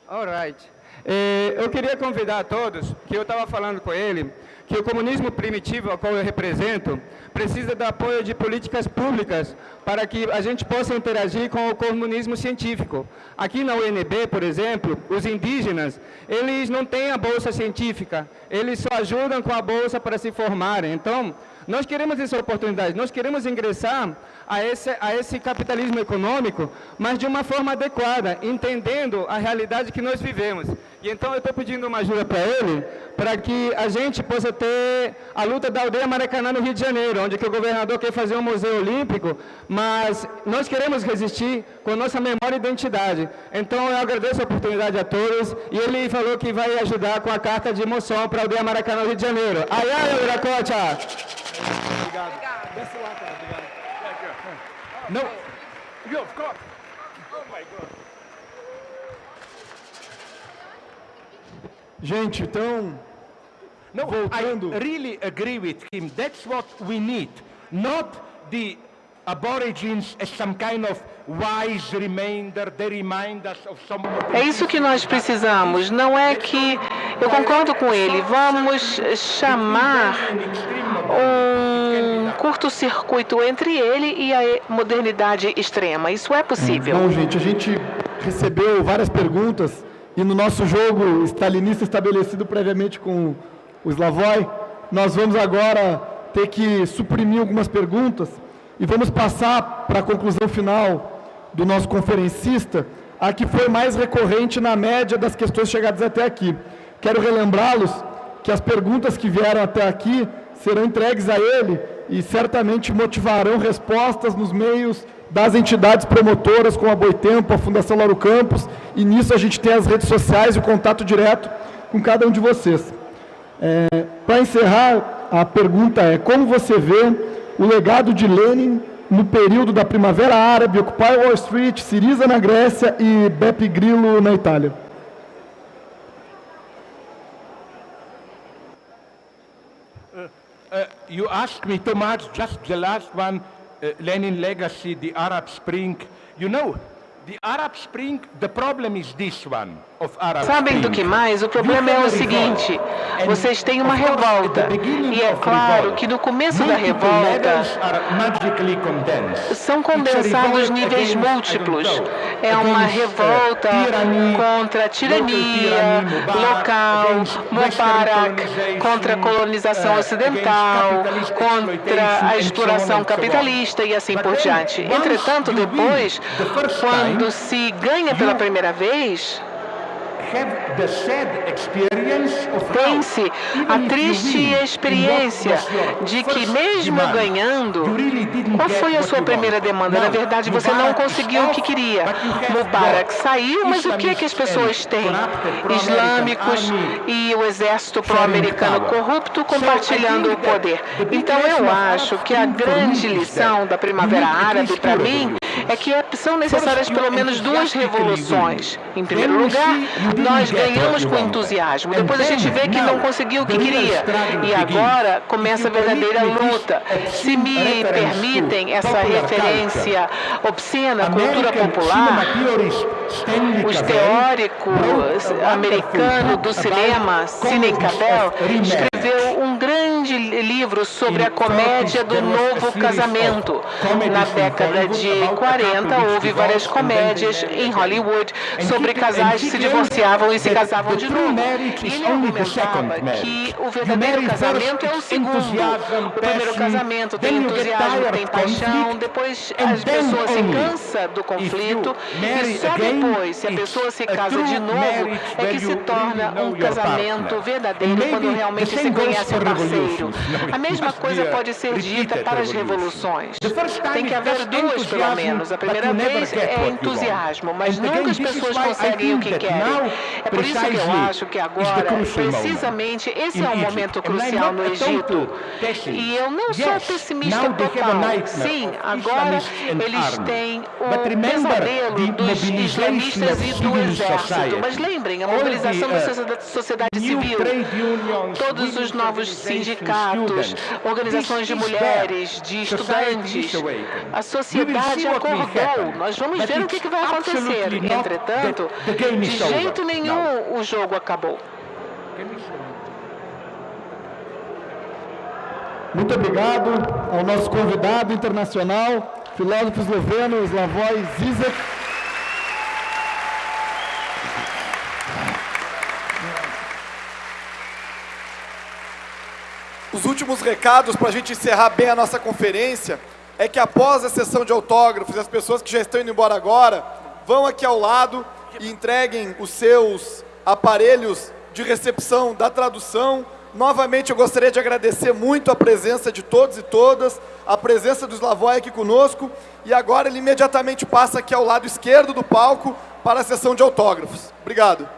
All right. Eu queria convidar a todos, que eu estava falando com ele, que o comunismo primitivo, ao qual eu represento, precisa do apoio de políticas públicas para que a gente possa interagir com o comunismo científico. Aqui na UNB, por exemplo, os indígenas, eles não têm a bolsa científica, eles só ajudam com a bolsa para se formarem. Então, nós queremos essa oportunidade, nós queremos ingressar a esse capitalismo econômico, mas de uma forma adequada, entendendo a realidade que nós vivemos. E então eu estou pedindo uma ajuda para ele, para que a gente possa ter a luta da aldeia Maracanã no Rio de Janeiro, onde que o governador quer fazer um museu olímpico, mas nós queremos resistir com nossa memória e identidade. Então eu agradeço a oportunidade a todos, e ele falou que vai ajudar com a carta de moção para a aldeia Maracanã no Rio de Janeiro. Ai, Iracocha! Obrigado. Desce lá, cara. Obrigado. No. Yeah, of course. Oh my God. Gente, então, voltando. I really agree with him. That's what we need. Not the Aborigines as some kind of wise remainder. They remind us of some. É isso que nós precisamos. Não é que eu concordo com ele. Vamos chamar um curto-circuito entre ele e a modernidade extrema. Isso é possível. Bom, gente, a gente recebeu várias perguntas e no nosso jogo stalinista estabelecido previamente com o Slavoj, nós vamos agora ter que suprimir algumas perguntas e vamos passar para a conclusão final do nosso conferencista, a que foi mais recorrente na média das questões chegadas até aqui. Quero relembrá-los que as perguntas que vieram até aqui serão entregues a ele e certamente motivarão respostas nos meios das entidades promotoras, como a Boitempo, a Fundação Lauro Campos, e nisso a gente tem as redes sociais e o contato direto com cada um de vocês. Para encerrar, a pergunta é: como você vê o legado de Lenin no período da Primavera Árabe, Occupy Wall Street, Syriza na Grécia e Beppe Grillo na Itália? You asked me, Thomas, just the last one, Lenin legacy, the Arab Spring. You know, the Arab Spring, the problem is this one of Arab Sabem do que mais? O problema é o seguinte: vocês têm uma revolta, e é claro que no começo da revolta são condensados níveis múltiplos. É uma revolta contra a tirania local, Mubarak, contra a colonização ocidental, contra a exploração capitalista e assim por diante. Entretanto, depois, quando se ganha pela primeira vez, tem-se a triste experiência de que, mesmo ganhando, qual foi a sua primeira demanda? Na verdade, você não conseguiu o que queria. Mubarak saiu, mas o que é que as pessoas têm? Islâmicos e o exército pró-americano corrupto compartilhando o poder. Então, eu acho que a grande lição da Primavera Árabe, para mim, é que são necessárias pelo menos 2 revoluções. Em primeiro lugar, nós ganhamos com entusiasmo. Depois a gente vê que não conseguiu o que queria. E agora começa a verdadeira luta. Se me permitem essa referência obscena à cultura popular, os teóricos americanos do cinema, Sidney Cavell, escreveu um grande livro sobre a comédia do novo casamento. Na década de 40, houve várias comédias em Hollywood sobre casais que se divorciavam e se casavam de novo. E ele argumentava que o verdadeiro casamento é o segundo. O primeiro casamento tem entusiasmo, tem paixão, depois as pessoas se cansam do conflito e só depois, se a pessoa se casa de novo, é que se torna um casamento verdadeiro quando realmente se conhece o parceiro. A mesma coisa pode ser dita para as revoluções. Tem que haver 2, pelo menos. A primeira vez é entusiasmo, mas nunca as pessoas conseguem o que querem. É por isso que eu acho que agora, precisamente, esse é um momento crucial no Egito. E eu não sou pessimista total. Sim, agora eles têm um pesadelo dos islamistas e do exército. Mas lembrem, a mobilização da sociedade civil, todos os novos sindicatos, organizações de mulheres, de estudantes, a sociedade acordou. Nós vamos ver o que vai acontecer. Entretanto, de jeito nenhum o jogo acabou. Muito obrigado ao nosso convidado internacional, filósofo esloveno Slavoj Žižek. Os últimos recados para a gente encerrar bem a nossa conferência é que após a sessão de autógrafos, as pessoas que já estão indo embora agora, vão aqui ao lado e entreguem os seus aparelhos de recepção da tradução. Novamente eu gostaria de agradecer muito a presença de todos e todas, a presença do Slavoj aqui conosco, e agora ele imediatamente passa aqui ao lado esquerdo do palco para a sessão de autógrafos. Obrigado.